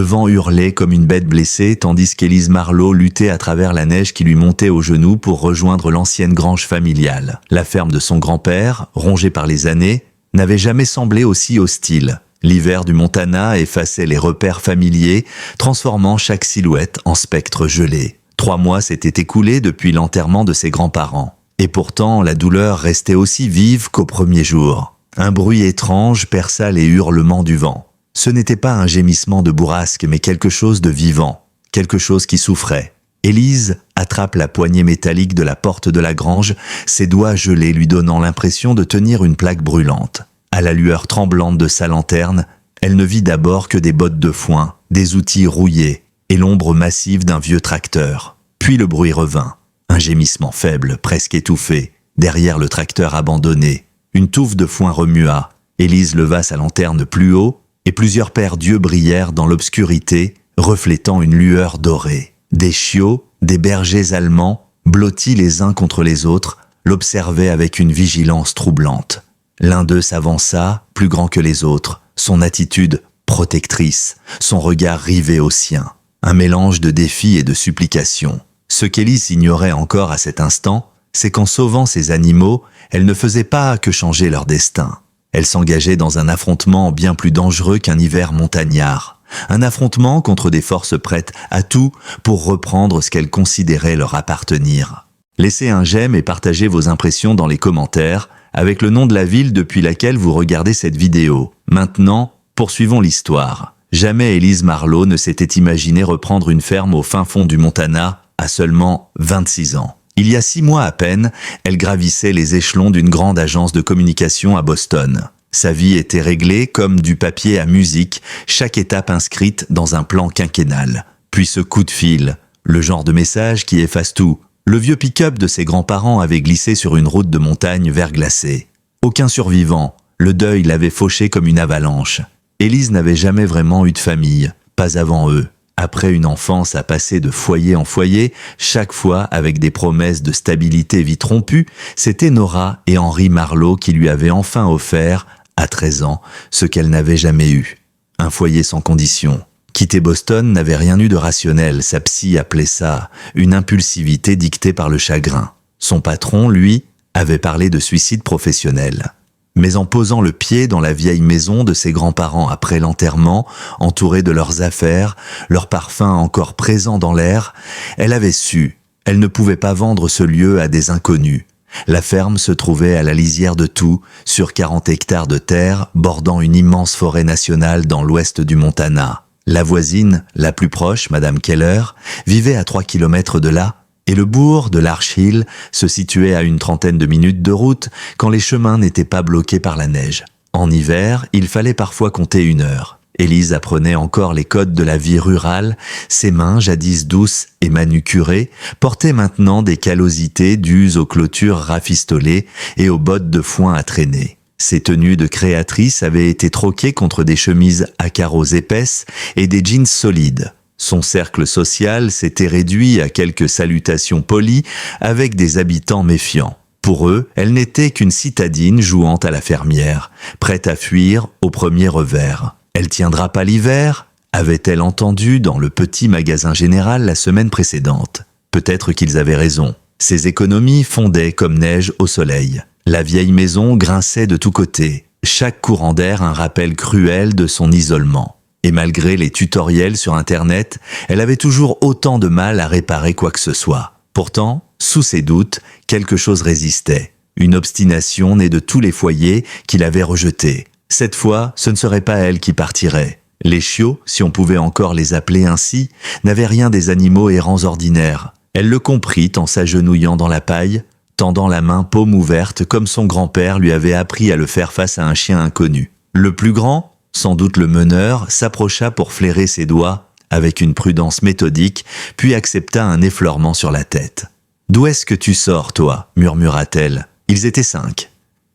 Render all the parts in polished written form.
Le vent hurlait comme une bête blessée, tandis qu'Élise Marleau luttait à travers la neige qui lui montait aux genoux pour rejoindre l'ancienne grange familiale. La ferme de son grand-père, rongée par les années, n'avait jamais semblé aussi hostile. L'hiver du Montana effaçait les repères familiers, transformant chaque silhouette en spectre gelé. 3 mois s'étaient écoulés depuis l'enterrement de ses grands-parents. Et pourtant, la douleur restait aussi vive qu'au premier jour. Un bruit étrange perça les hurlements du vent. Ce n'était pas un gémissement de bourrasque, mais quelque chose de vivant, quelque chose qui souffrait. Élise attrape la poignée métallique de la porte de la grange, ses doigts gelés lui donnant l'impression de tenir une plaque brûlante. À la lueur tremblante de sa lanterne, elle ne vit d'abord que des bottes de foin, des outils rouillés et l'ombre massive d'un vieux tracteur. Puis le bruit revint, un gémissement faible, presque étouffé, derrière le tracteur abandonné. Une touffe de foin remua, Élise leva sa lanterne plus haut et plusieurs paires d'yeux brillèrent dans l'obscurité, reflétant une lueur dorée. Des chiots, des bergers allemands, blottis les uns contre les autres, l'observaient avec une vigilance troublante. L'un d'eux s'avança, plus grand que les autres, son attitude protectrice, son regard rivé au sien. Un mélange de défi et de supplication. Ce qu'Élise ignorait encore à cet instant, c'est qu'en sauvant ces animaux, elle ne faisait pas que changer leur destin. Elle s'engageait dans un affrontement bien plus dangereux qu'un hiver montagnard. Un affrontement contre des forces prêtes à tout pour reprendre ce qu'elles considéraient leur appartenir. Laissez un j'aime et partagez vos impressions dans les commentaires, avec le nom de la ville depuis laquelle vous regardez cette vidéo. Maintenant, poursuivons l'histoire. Jamais Élise Marleau ne s'était imaginé reprendre une ferme au fin fond du Montana à seulement 26 ans. Il y a 6 mois à peine, elle gravissait les échelons d'une grande agence de communication à Boston. Sa vie était réglée comme du papier à musique, chaque étape inscrite dans un plan quinquennal. Puis ce coup de fil, le genre de message qui efface tout. Le vieux pick-up de ses grands-parents avait glissé sur une route de montagne verglacée. Aucun survivant, le deuil l'avait fauché comme une avalanche. Élise n'avait jamais vraiment eu de famille, pas avant eux. Après une enfance à passer de foyer en foyer, chaque fois avec des promesses de stabilité vite rompues, c'était Nora et Henri Marleau qui lui avaient enfin offert, à 13 ans, ce qu'elle n'avait jamais eu. Un foyer sans condition. Quitter Boston n'avait rien eu de rationnel, sa psy appelait ça une impulsivité dictée par le chagrin. Son patron, lui, avait parlé de suicide professionnel. Mais en posant le pied dans la vieille maison de ses grands-parents après l'enterrement, entourée de leurs affaires, leurs parfums encore présents dans l'air, elle avait su, elle ne pouvait pas vendre ce lieu à des inconnus. La ferme se trouvait à la lisière de tout, sur 40 hectares de terre, bordant une immense forêt nationale dans l'ouest du Montana. La voisine, la plus proche, Madame Keller, vivait à 3 kilomètres de là, et le bourg de Larch Hill se situait à une 30aine de minutes de route quand les chemins n'étaient pas bloqués par la neige. En hiver, il fallait parfois compter 1 heure. Élise apprenait encore les codes de la vie rurale, ses mains, jadis douces et manucurées, portaient maintenant des callosités dues aux clôtures rafistolées et aux bottes de foin à traîner. Ses tenues de créatrice avaient été troquées contre des chemises à carreaux épaisses et des jeans solides. Son cercle social s'était réduit à quelques salutations polies avec des habitants méfiants. Pour eux, elle n'était qu'une citadine jouant à la fermière, prête à fuir au premier revers. Elle tiendra pas l'hiver, avait-elle entendu dans le petit magasin général la semaine précédente. Peut-être qu'ils avaient raison. Ses économies fondaient comme neige au soleil. La vieille maison grinçait de tous côtés. Chaque courant d'air un rappel cruel de son isolement. Et malgré les tutoriels sur Internet, elle avait toujours autant de mal à réparer quoi que ce soit. Pourtant, sous ses doutes, quelque chose résistait. Une obstination née de tous les foyers qu'il avait rejetés. Cette fois, ce ne serait pas elle qui partirait. Les chiots, si on pouvait encore les appeler ainsi, n'avaient rien des animaux errants ordinaires. Elle le comprit en s'agenouillant dans la paille, tendant la main paume ouverte comme son grand-père lui avait appris à le faire face à un chien inconnu. Le plus grand, sans doute le meneur, s'approcha pour flairer ses doigts avec une prudence méthodique, puis accepta un effleurement sur la tête. « D'où est-ce que tu sors, toi » murmura-t-elle. Ils étaient 5.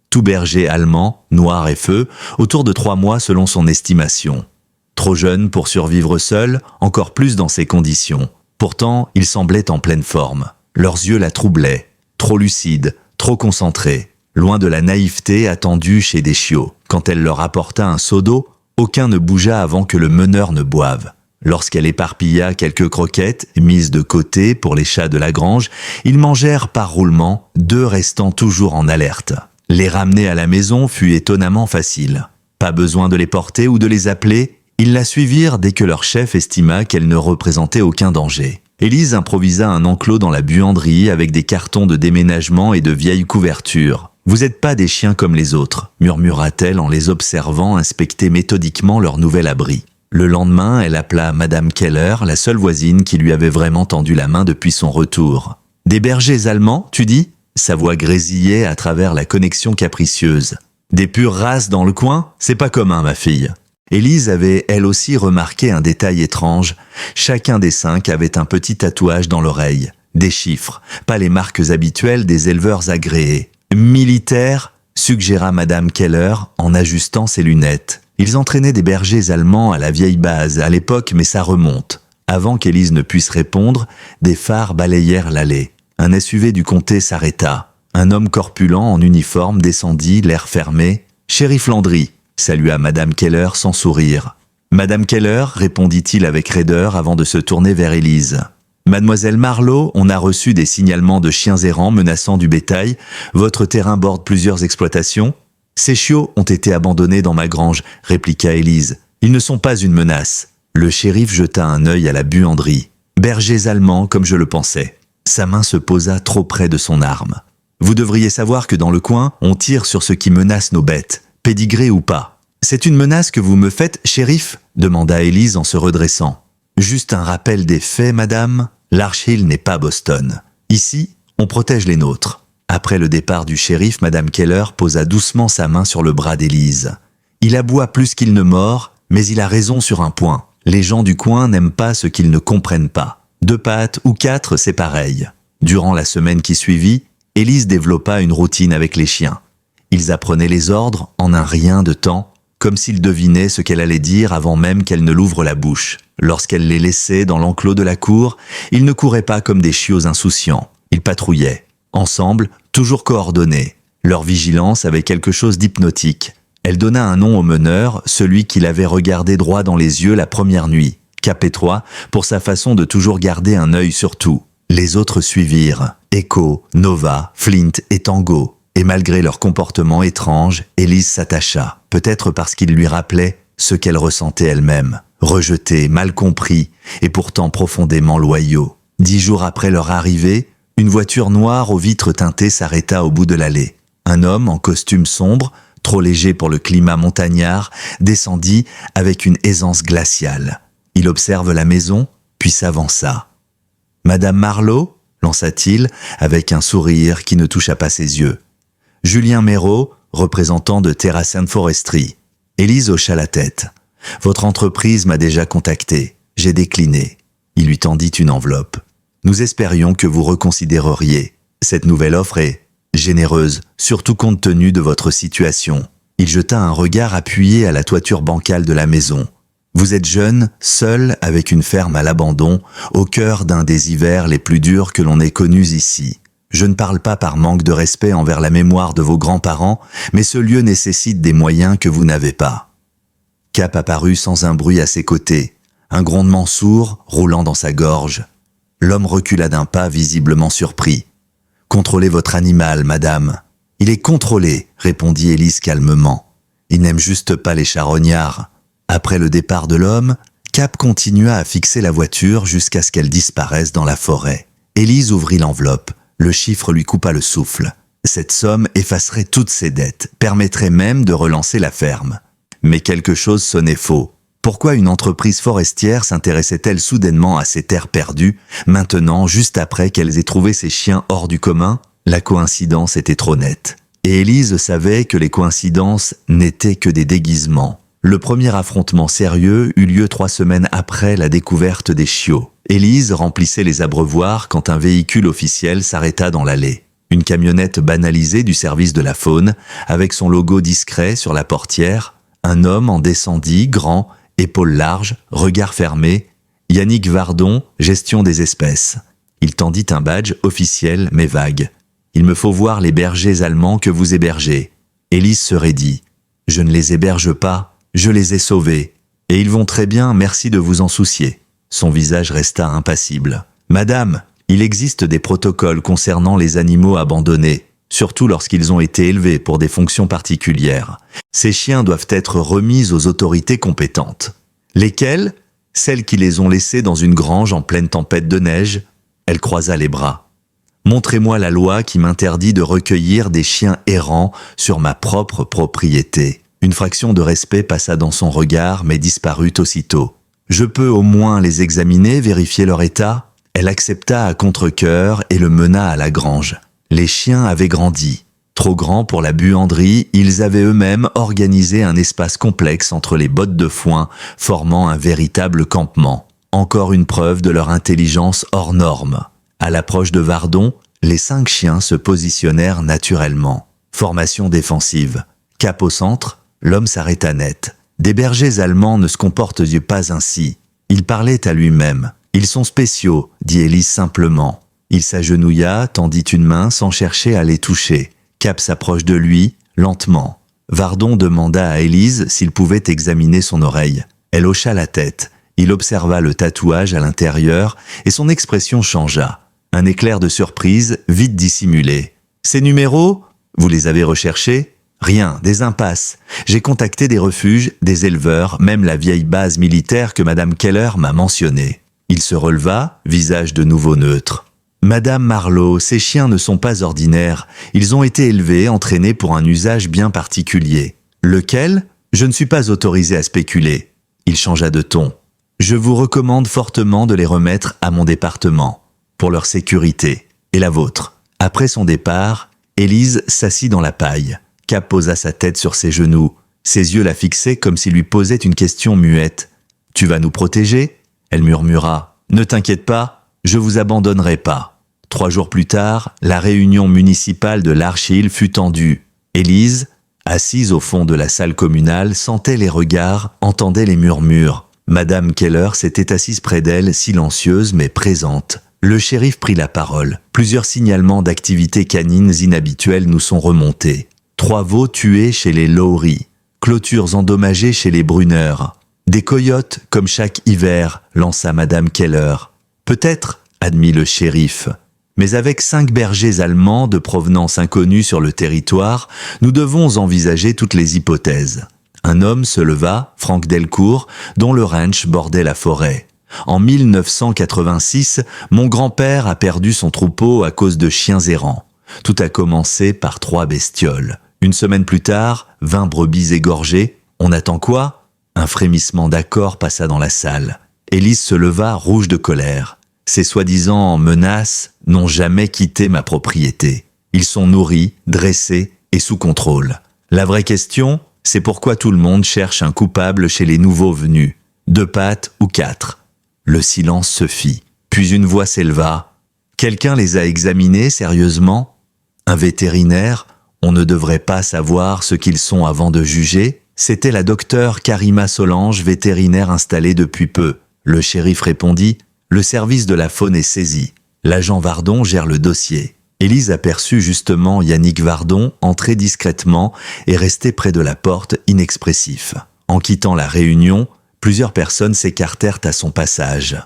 Tout berger allemand, noir et feu, autour de 3 mois selon son estimation. Trop jeune pour survivre seul, encore plus dans ces conditions. Pourtant, ils semblaient en pleine forme. Leurs yeux la troublaient. Trop lucides, trop concentrés. Loin de la naïveté attendue chez des chiots. Quand elle leur apporta un seau d'eau, aucun ne bougea avant que le meneur ne boive. Lorsqu'elle éparpilla quelques croquettes, mises de côté pour les chats de la grange, ils mangèrent par roulement, 2 restant toujours en alerte. Les ramener à la maison fut étonnamment facile. Pas besoin de les porter ou de les appeler, ils la suivirent dès que leur chef estima qu'elle ne représentait aucun danger. Élise improvisa un enclos dans la buanderie avec des cartons de déménagement et de vieilles couvertures. « Vous n'êtes pas des chiens comme les autres », murmura-t-elle en les observant inspecter méthodiquement leur nouvel abri. Le lendemain, elle appela Madame Keller, la seule voisine qui lui avait vraiment tendu la main depuis son retour. « Des bergers allemands, tu dis ?» Sa voix grésillait à travers la connexion capricieuse. « Des pures races dans le coin? C'est pas commun, ma fille. » Élise avait elle aussi remarqué un détail étrange. Chacun des 5 avait un petit tatouage dans l'oreille. Des chiffres, pas les marques habituelles des éleveurs agréés. « Militaire », suggéra Madame Keller en ajustant ses lunettes. Ils entraînaient des bergers allemands à la vieille base à l'époque, mais ça remonte. Avant qu'Élise ne puisse répondre, des phares balayèrent l'allée. Un SUV du comté s'arrêta. Un homme corpulent en uniforme descendit, l'air fermé. « Shérif Landry », salua Madame Keller sans sourire. « Madame Keller », répondit-il avec raideur avant de se tourner vers Élise. « Mademoiselle Marlowe, on a reçu des signalements de chiens errants menaçant du bétail. Votre terrain borde plusieurs exploitations. »« Ces chiots ont été abandonnés dans ma grange, » répliqua Élise. « Ils ne sont pas une menace. » Le shérif jeta un œil à la buanderie. « Bergers allemands, comme je le pensais. » Sa main se posa trop près de son arme. « Vous devriez savoir que dans le coin, on tire sur ce qui menace nos bêtes. Pédigré ou pas. »« C'est une menace que vous me faites, shérif ?» demanda Élise en se redressant. « Juste un rappel des faits, madame. Larch Hill n'est pas Boston. Ici, on protège les nôtres. » Après le départ du shérif, Madame Keller posa doucement sa main sur le bras d'Élise. « Il aboie plus qu'il ne mord, mais il a raison sur un point. Les gens du coin n'aiment pas ce qu'ils ne comprennent pas. 2 pattes ou 4, c'est pareil. » Durant la semaine qui suivit, Élise développa une routine avec les chiens. Ils apprenaient les ordres en un rien de temps, comme s'ils devinaient ce qu'elle allait dire avant même qu'elle ne l'ouvre la bouche. Lorsqu'elle les laissait dans l'enclos de la cour, ils ne couraient pas comme des chiots insouciants. Ils patrouillaient. Ensemble, toujours coordonnés. Leur vigilance avait quelque chose d'hypnotique. Elle donna un nom au meneur, celui qui l'avait regardé droit dans les yeux la première nuit. Capétroit, pour sa façon de toujours garder un œil sur tout. Les autres suivirent. Echo, Nova, Flint et Tango. Et malgré leur comportement étrange, Élise s'attacha, peut-être parce qu'il lui rappelait ce qu'elle ressentait elle-même. Rejetés, mal compris, et pourtant profondément loyaux. 10 jours après leur arrivée, une voiture noire aux vitres teintées s'arrêta au bout de l'allée. Un homme en costume sombre, trop léger pour le climat montagnard, descendit avec une aisance glaciale. Il observe la maison, puis s'avança. « Madame Marlowe ?» lança-t-il, avec un sourire qui ne toucha pas ses yeux. « Julien Méraud, représentant de Terracent Forestry. » Élise hocha la tête. « Votre entreprise m'a déjà contacté. J'ai décliné. » Il lui tendit une enveloppe. « Nous espérions que vous reconsidéreriez. Cette nouvelle offre est généreuse, surtout compte tenu de votre situation. » Il jeta un regard appuyé à la toiture bancale de la maison. « Vous êtes jeune, seul, avec une ferme à l'abandon, au cœur d'un des hivers les plus durs que l'on ait connus ici. Je ne parle pas par manque de respect envers la mémoire de vos grands-parents, mais ce lieu nécessite des moyens que vous n'avez pas. » Cap apparut sans un bruit à ses côtés, un grondement sourd roulant dans sa gorge. L'homme recula d'un pas visiblement surpris. « Contrôlez votre animal, madame. »« Il est contrôlé, » répondit Élise calmement. « Il n'aime juste pas les charognards. » Après le départ de l'homme, Cap continua à fixer la voiture jusqu'à ce qu'elle disparaisse dans la forêt. Élise ouvrit l'enveloppe. Le chiffre lui coupa le souffle. Cette somme effacerait toutes ses dettes, permettrait même de relancer la ferme. Mais quelque chose sonnait faux. Pourquoi une entreprise forestière s'intéressait-elle soudainement à ces terres perdues, maintenant, juste après qu'elles aient trouvé ces chiens hors du commun? La coïncidence était trop nette. Et Élise savait que les coïncidences n'étaient que des déguisements. Le premier affrontement sérieux eut lieu 3 semaines après la découverte des chiots. Élise remplissait les abreuvoirs quand un véhicule officiel s'arrêta dans l'allée. Une camionnette banalisée du service de la faune, avec son logo discret sur la portière. Un homme en descendit, grand, épaules larges, regard fermé. Yannick Vardon, gestion des espèces. Il tendit un badge officiel mais vague. « Il me faut voir les bergers allemands que vous hébergez. » Élise se raidit. « Je ne les héberge pas, je les ai sauvés. » Et ils vont très bien, merci de vous en soucier. Son visage resta impassible. Madame, il existe des protocoles concernant les animaux abandonnés, surtout lorsqu'ils ont été élevés pour des fonctions particulières. Ces chiens doivent être remis aux autorités compétentes. Lesquelles? Celles qui les ont laissés dans une grange en pleine tempête de neige. Elle croisa les bras. Montrez-moi la loi qui m'interdit de recueillir des chiens errants sur ma propre propriété. Une fraction de respect passa dans son regard, mais disparut aussitôt. Je peux au moins les examiner, vérifier leur état? Elle accepta à contre-cœur et le mena à la grange. Les chiens avaient grandi. Trop grands pour la buanderie, ils avaient eux-mêmes organisé un espace complexe entre les bottes de foin, formant un véritable campement. Encore une preuve de leur intelligence hors norme. À l'approche de Vardon, les 5 chiens se positionnèrent naturellement. Formation défensive. Cap au centre, l'homme s'arrêta net. Des bergers allemands ne se comportent pas ainsi. Il parlait à lui-même. Ils sont spéciaux, dit Élise simplement. Il s'agenouilla, tendit une main sans chercher à les toucher. Cap s'approche de lui, lentement. Vardon demanda à Élise s'il pouvait examiner son oreille. Elle hocha la tête. Il observa le tatouage à l'intérieur et son expression changea. Un éclair de surprise, vite dissimulé. « Ces numéros, vous les avez recherchés ?»« Rien, des impasses. J'ai contacté des refuges, des éleveurs, même la vieille base militaire que Madame Keller m'a mentionnée. » Il se releva, visage de nouveau neutre. « Madame Marlowe, ces chiens ne sont pas ordinaires. Ils ont été élevés, entraînés pour un usage bien particulier. Lequel? Je ne suis pas autorisé à spéculer. » Il changea de ton. « Je vous recommande fortement de les remettre à mon département, pour leur sécurité, et la vôtre. » Après son départ, Élise s'assit dans la paille. Cap posa sa tête sur ses genoux. Ses yeux la fixaient comme s'il lui posait une question muette. « Tu vas nous protéger ?» Elle murmura. « Ne t'inquiète pas, je vous abandonnerai pas. » 3 jours plus tard, la réunion municipale de l'Archil fut tendue. Élise, assise au fond de la salle communale, sentait les regards, entendait les murmures. Madame Keller s'était assise près d'elle, silencieuse mais présente. Le shérif prit la parole. Plusieurs signalements d'activités canines inhabituelles nous sont remontés. 3 veaux tués chez les Lowry. Clôtures endommagées chez les Brunner. Des coyotes comme chaque hiver, lança Madame Keller. Peut-être, admit le shérif. Mais avec 5 bergers allemands de provenance inconnue sur le territoire, nous devons envisager toutes les hypothèses. Un homme se leva, Franck Delcourt, dont le ranch bordait la forêt. En 1986, mon grand-père a perdu son troupeau à cause de chiens errants. Tout a commencé par 3 bestioles. Une semaine plus tard, 20 brebis égorgées. On attend quoi? Un frémissement d'accord passa dans la salle. Élise se leva, rouge de colère. Ces soi-disant menaces n'ont jamais quitté ma propriété. Ils sont nourris, dressés et sous contrôle. La vraie question, c'est pourquoi tout le monde cherche un coupable chez les nouveaux venus. 2 pattes ou 4. Le silence se fit. Puis une voix s'éleva. Quelqu'un les a examinés sérieusement? Un vétérinaire? On ne devrait pas savoir ce qu'ils sont avant de juger? C'était la docteure Karima Solange, vétérinaire installée depuis peu. Le shérif répondit. Le service de la faune est saisi. L'agent Vardon gère le dossier. Élise aperçut justement Yannick Vardon entrer discrètement et rester près de la porte inexpressif. En quittant la réunion, plusieurs personnes s'écartèrent à son passage.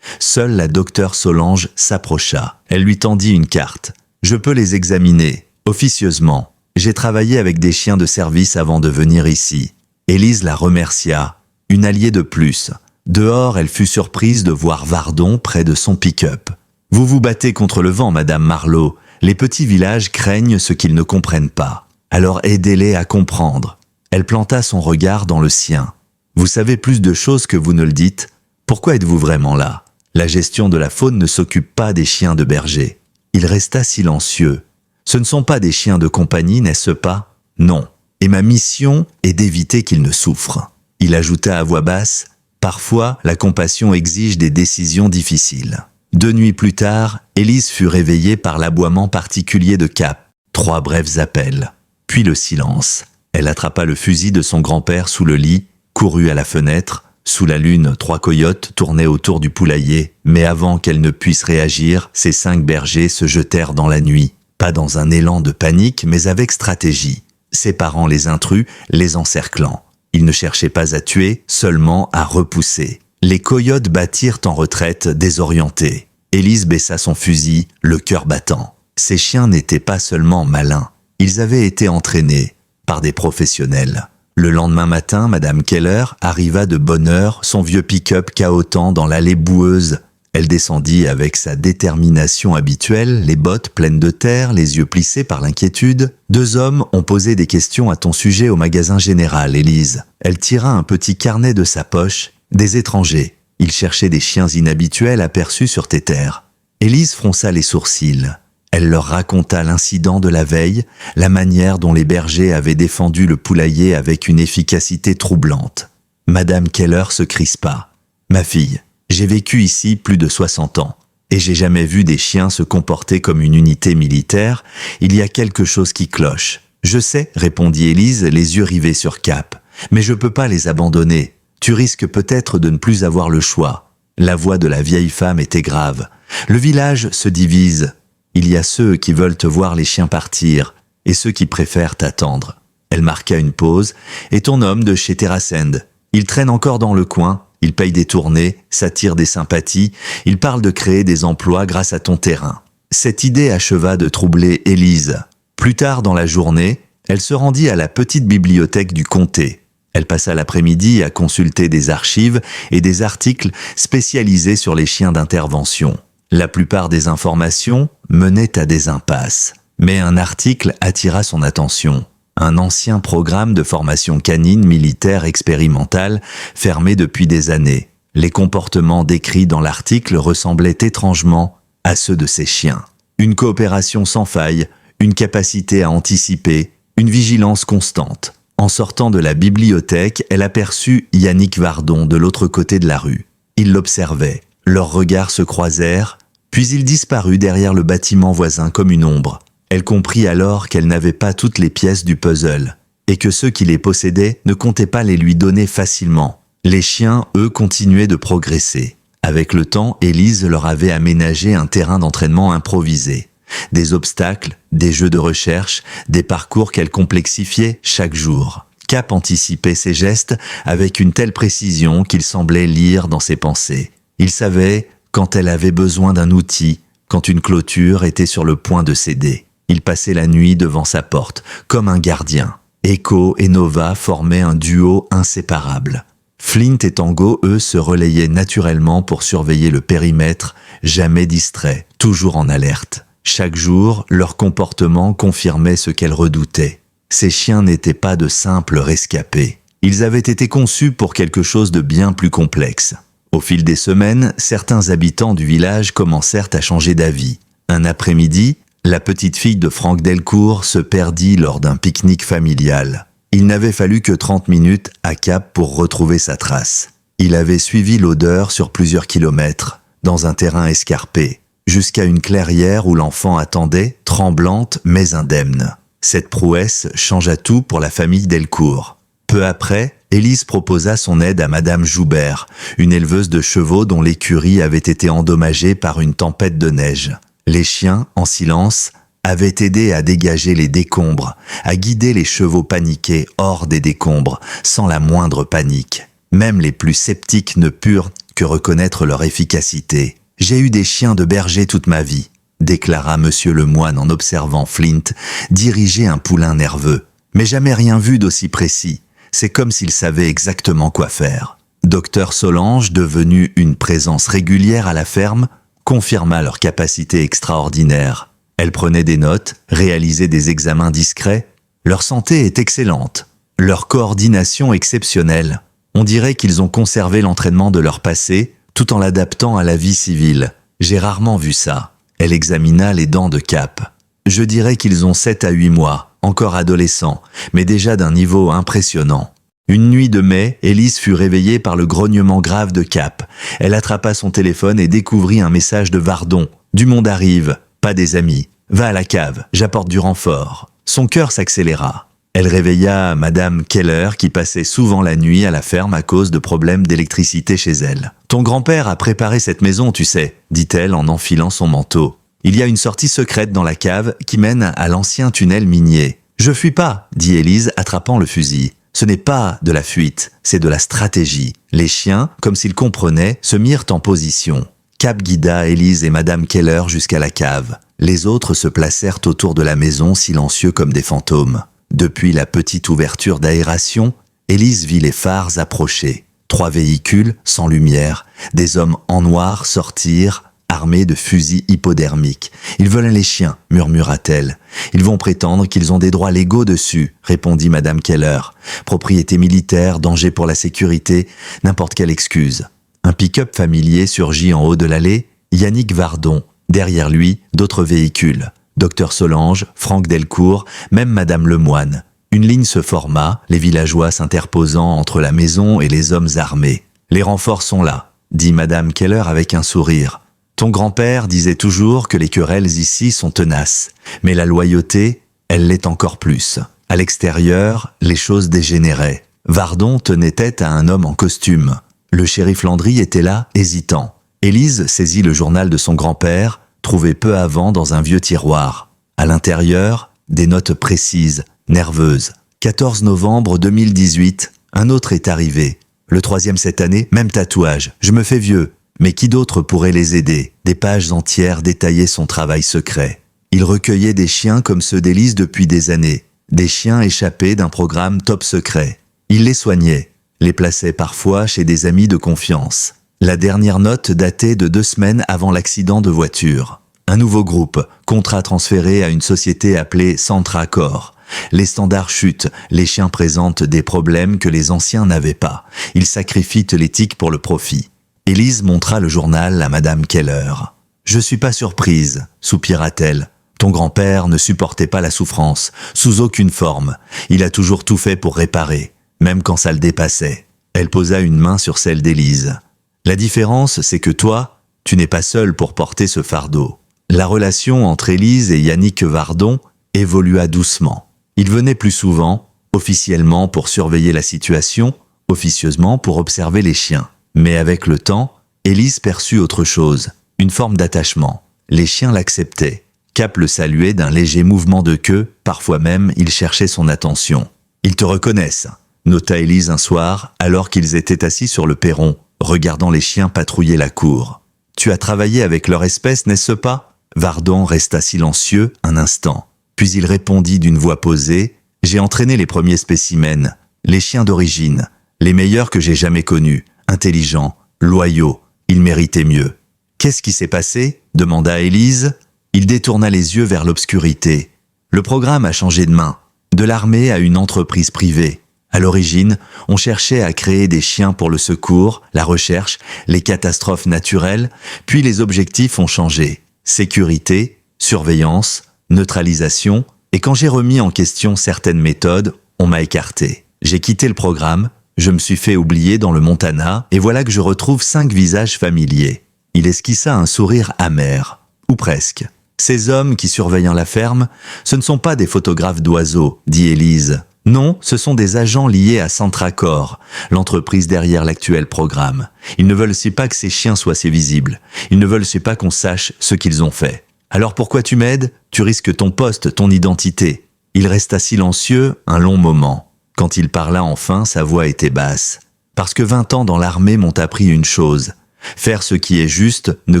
Seule la docteure Solange s'approcha. Elle lui tendit une carte. « Je peux les examiner, officieusement. J'ai travaillé avec des chiens de service avant de venir ici. » Élise la remercia. Une alliée de plus. Dehors, elle fut surprise de voir Vardon près de son pick-up. « Vous vous battez contre le vent, Madame Marlowe. Les petits villages craignent ce qu'ils ne comprennent pas. Alors aidez-les à comprendre. » Elle planta son regard dans le sien. « Vous savez plus de choses que vous ne le dites. Pourquoi êtes-vous vraiment là? La gestion de la faune ne s'occupe pas des chiens de berger. » Il resta silencieux. « Ce ne sont pas des chiens de compagnie, n'est-ce pas? Non. Et ma mission est d'éviter qu'ils ne souffrent. » Il ajouta à voix basse. Parfois, la compassion exige des décisions difficiles. 2 nuits plus tard, Élise fut réveillée par l'aboiement particulier de Cap. 3 brefs appels. Puis le silence. Elle attrapa le fusil de son grand-père sous le lit, courut à la fenêtre. Sous la lune, 3 coyotes tournaient autour du poulailler. Mais avant qu'elle ne puisse réagir, ces 5 bergers se jetèrent dans la nuit. Pas dans un élan de panique, mais avec stratégie. Séparant les intrus, les encerclant. Ils ne cherchaient pas à tuer, seulement à repousser. Les coyotes battirent en retraite, désorientés. Élise baissa son fusil, le cœur battant. Ces chiens n'étaient pas seulement malins, ils avaient été entraînés par des professionnels. Le lendemain matin, Madame Keller arriva de bonne heure, son vieux pick-up cahotant dans l'allée boueuse. Elle descendit avec sa détermination habituelle, les bottes pleines de terre, les yeux plissés par l'inquiétude. 2 hommes ont posé des questions à ton sujet au magasin général, Élise. Elle tira un petit carnet de sa poche. Des étrangers. Ils cherchaient des chiens inhabituels aperçus sur tes terres. Élise fronça les sourcils. Elle leur raconta l'incident de la veille, la manière dont les bergers avaient défendu le poulailler avec une efficacité troublante. Madame Keller se crispa. « Ma fille, j'ai vécu ici plus de 60 ans, et j'ai jamais vu des chiens se comporter comme une unité militaire. Il y a quelque chose qui cloche. »« Je sais, » répondit Élise, les yeux rivés sur Cap. « Mais je peux pas les abandonner. Tu risques peut-être de ne plus avoir le choix. » La voix de la vieille femme était grave. « Le village se divise. Il y a ceux qui veulent te voir les chiens partir, et ceux qui préfèrent t'attendre. » Elle marqua une pause. « Et ton homme de chez Terrasend, il traîne encore dans le coin, il paye des tournées, s'attire des sympathies, il parle de créer des emplois grâce à ton terrain. » Cette idée acheva de troubler Élise. Plus tard dans la journée, elle se rendit à la petite bibliothèque du comté. Elle passa l'après-midi à consulter des archives et des articles spécialisés sur les chiens d'intervention. La plupart des informations menaient à des impasses. Mais un article attira son attention. Un ancien programme de formation canine militaire expérimentale fermé depuis des années. Les comportements décrits dans l'article ressemblaient étrangement à ceux de ces chiens. Une coopération sans faille, une capacité à anticiper, une vigilance constante. En sortant de la bibliothèque, elle aperçut Yannick Vardon de l'autre côté de la rue. Il l'observait. Leurs regards se croisèrent, puis il disparut derrière le bâtiment voisin comme une ombre. Elle comprit alors qu'elle n'avait pas toutes les pièces du puzzle, et que ceux qui les possédaient ne comptaient pas les lui donner facilement. Les chiens, eux, continuaient de progresser. Avec le temps, Élise leur avait aménagé un terrain d'entraînement improvisé. Des obstacles, des jeux de recherche, des parcours qu'elle complexifiait chaque jour. Cap anticipait ses gestes avec une telle précision qu'il semblait lire dans ses pensées. Il savait quand elle avait besoin d'un outil, quand une clôture était sur le point de céder. Il passait la nuit devant sa porte, comme un gardien. Echo et Nova formaient un duo inséparable. Flint et Tango, eux, se relayaient naturellement pour surveiller le périmètre, jamais distraits, toujours en alerte. Chaque jour, leur comportement confirmait ce qu'elle redoutait. Ces chiens n'étaient pas de simples rescapés. Ils avaient été conçus pour quelque chose de bien plus complexe. Au fil des semaines, certains habitants du village commencèrent à changer d'avis. Un après-midi, la petite fille de Franck Delcourt se perdit lors d'un pique-nique familial. Il n'avait fallu que 30 minutes à Cap pour retrouver sa trace. Il avait suivi l'odeur sur plusieurs kilomètres, dans un terrain escarpé, jusqu'à une clairière où l'enfant attendait, tremblante mais indemne. Cette prouesse changea tout pour la famille Delcourt. Peu après, Élise proposa son aide à Madame Joubert, une éleveuse de chevaux dont l'écurie avait été endommagée par une tempête de neige. Les chiens, en silence, avaient aidé à dégager les décombres, à guider les chevaux paniqués hors des décombres, sans la moindre panique. Même les plus sceptiques ne purent que reconnaître leur efficacité. « J'ai eu des chiens de berger toute ma vie », déclara Monsieur le Moine en observant Flint diriger un poulain nerveux. « Mais jamais rien vu d'aussi précis. C'est comme s'il savait exactement quoi faire. » Docteur Solange, devenu une présence régulière à la ferme, confirma leur capacité extraordinaire. Elle prenait des notes, réalisait des examens discrets. Leur santé est excellente. Leur coordination exceptionnelle. On dirait qu'ils ont conservé l'entraînement de leur passé, tout en l'adaptant à la vie civile. J'ai rarement vu ça. Elle examina les dents de Cap. Je dirais qu'ils ont 7 à 8 mois, encore adolescents, mais déjà d'un niveau impressionnant. Une nuit de mai, Élise fut réveillée par le grognement grave de Cap. Elle attrapa son téléphone et découvrit un message de Vardon. « Du monde arrive, pas des amis. Va à la cave, j'apporte du renfort. » Son cœur s'accéléra. Elle réveilla Madame Keller qui passait souvent la nuit à la ferme à cause de problèmes d'électricité chez elle. « Ton grand-père a préparé cette maison, tu sais, » dit-elle en enfilant son manteau. « Il y a une sortie secrète dans la cave qui mène à l'ancien tunnel minier. »« Je fuis pas, » dit Élise attrapant le fusil. Ce n'est pas de la fuite, c'est de la stratégie. Les chiens, comme s'ils comprenaient, se mirent en position. Cap guida Élise et Madame Keller jusqu'à la cave. Les autres se placèrent autour de la maison, silencieux comme des fantômes. Depuis la petite ouverture d'aération, Élise vit les phares approcher. 3 véhicules, sans lumière, des hommes en noir sortirent, armés de fusils hypodermiques. « Ils veulent les chiens », murmura-t-elle. « Ils vont prétendre qu'ils ont des droits légaux dessus », répondit Madame Keller. « Propriété militaire, danger pour la sécurité, n'importe quelle excuse. » Un pick-up familier surgit en haut de l'allée, Yannick Vardon. Derrière lui, d'autres véhicules. Docteur Solange, Franck Delcourt, même Madame Lemoine. Une ligne se forma, les villageois s'interposant entre la maison et les hommes armés. « Les renforts sont là », dit Madame Keller avec un sourire. « Ton grand-père disait toujours que les querelles ici sont tenaces, mais la loyauté, elle l'est encore plus. À l'extérieur, les choses dégénéraient. Vardon tenait tête à un homme en costume. Le shérif Landry était là, hésitant. Élise saisit le journal de son grand-père, trouvé peu avant dans un vieux tiroir. À l'intérieur, des notes précises, nerveuses. 14 novembre 2018, un autre est arrivé. Le 3e cette année, même tatouage. Je me fais vieux. Mais qui d'autre pourrait les aider? Des pages entières détaillaient son travail secret. Il recueillait des chiens comme ceux d'Élise depuis des années. Des chiens échappés d'un programme top secret. Il les soignait, les plaçait parfois chez des amis de confiance. La dernière note datait de 2 semaines avant l'accident de voiture. Un nouveau groupe, contrat transféré à une société appelée Centracor. Les standards chutent, les chiens présentent des problèmes que les anciens n'avaient pas. Ils sacrifient l'éthique pour le profit. Élise montra le journal à Madame Keller. « Je suis pas surprise », soupira-t-elle. « Ton grand-père ne supportait pas la souffrance, sous aucune forme. Il a toujours tout fait pour réparer, même quand ça le dépassait. » Elle posa une main sur celle d'Élise. « La différence, c'est que toi, tu n'es pas seule pour porter ce fardeau. » La relation entre Élise et Yannick Vardon évolua doucement. Il venait plus souvent, officiellement pour surveiller la situation, officieusement pour observer les chiens. Mais avec le temps, Élise perçut autre chose, une forme d'attachement. Les chiens l'acceptaient. Cap le saluait d'un léger mouvement de queue, parfois même il cherchait son attention. « Ils te reconnaissent », nota Élise un soir, alors qu'ils étaient assis sur le perron, regardant les chiens patrouiller la cour. « Tu as travaillé avec leur espèce, n'est-ce pas ?» Vardon resta silencieux un instant. Puis il répondit d'une voix posée, « J'ai entraîné les premiers spécimens, les chiens d'origine, les meilleurs que j'ai jamais connus. Intelligents, loyaux, il méritait mieux. « Qu'est-ce qui s'est passé ?» demanda Élise. Il détourna les yeux vers l'obscurité. Le programme a changé de main, de l'armée à une entreprise privée. À l'origine, on cherchait à créer des chiens pour le secours, la recherche, les catastrophes naturelles, puis les objectifs ont changé. Sécurité, surveillance, neutralisation, et quand j'ai remis en question certaines méthodes, on m'a écarté. J'ai quitté le programme. Je me suis fait oublier dans le Montana, et voilà que je retrouve 5 visages familiers. Il esquissa un sourire amer, ou presque. Ces hommes qui surveillent la ferme, ce ne sont pas des photographes d'oiseaux, dit Élise. Non, ce sont des agents liés à Centracor, l'entreprise derrière l'actuel programme. Ils ne veulent aussi pas que ces chiens soient si visibles. Ils ne veulent aussi pas qu'on sache ce qu'ils ont fait. Alors pourquoi tu m'aides? Tu risques ton poste, ton identité. Il resta silencieux un long moment. Quand il parla enfin, sa voix était basse. Parce que 20 ans dans l'armée m'ont appris une chose. Faire ce qui est juste ne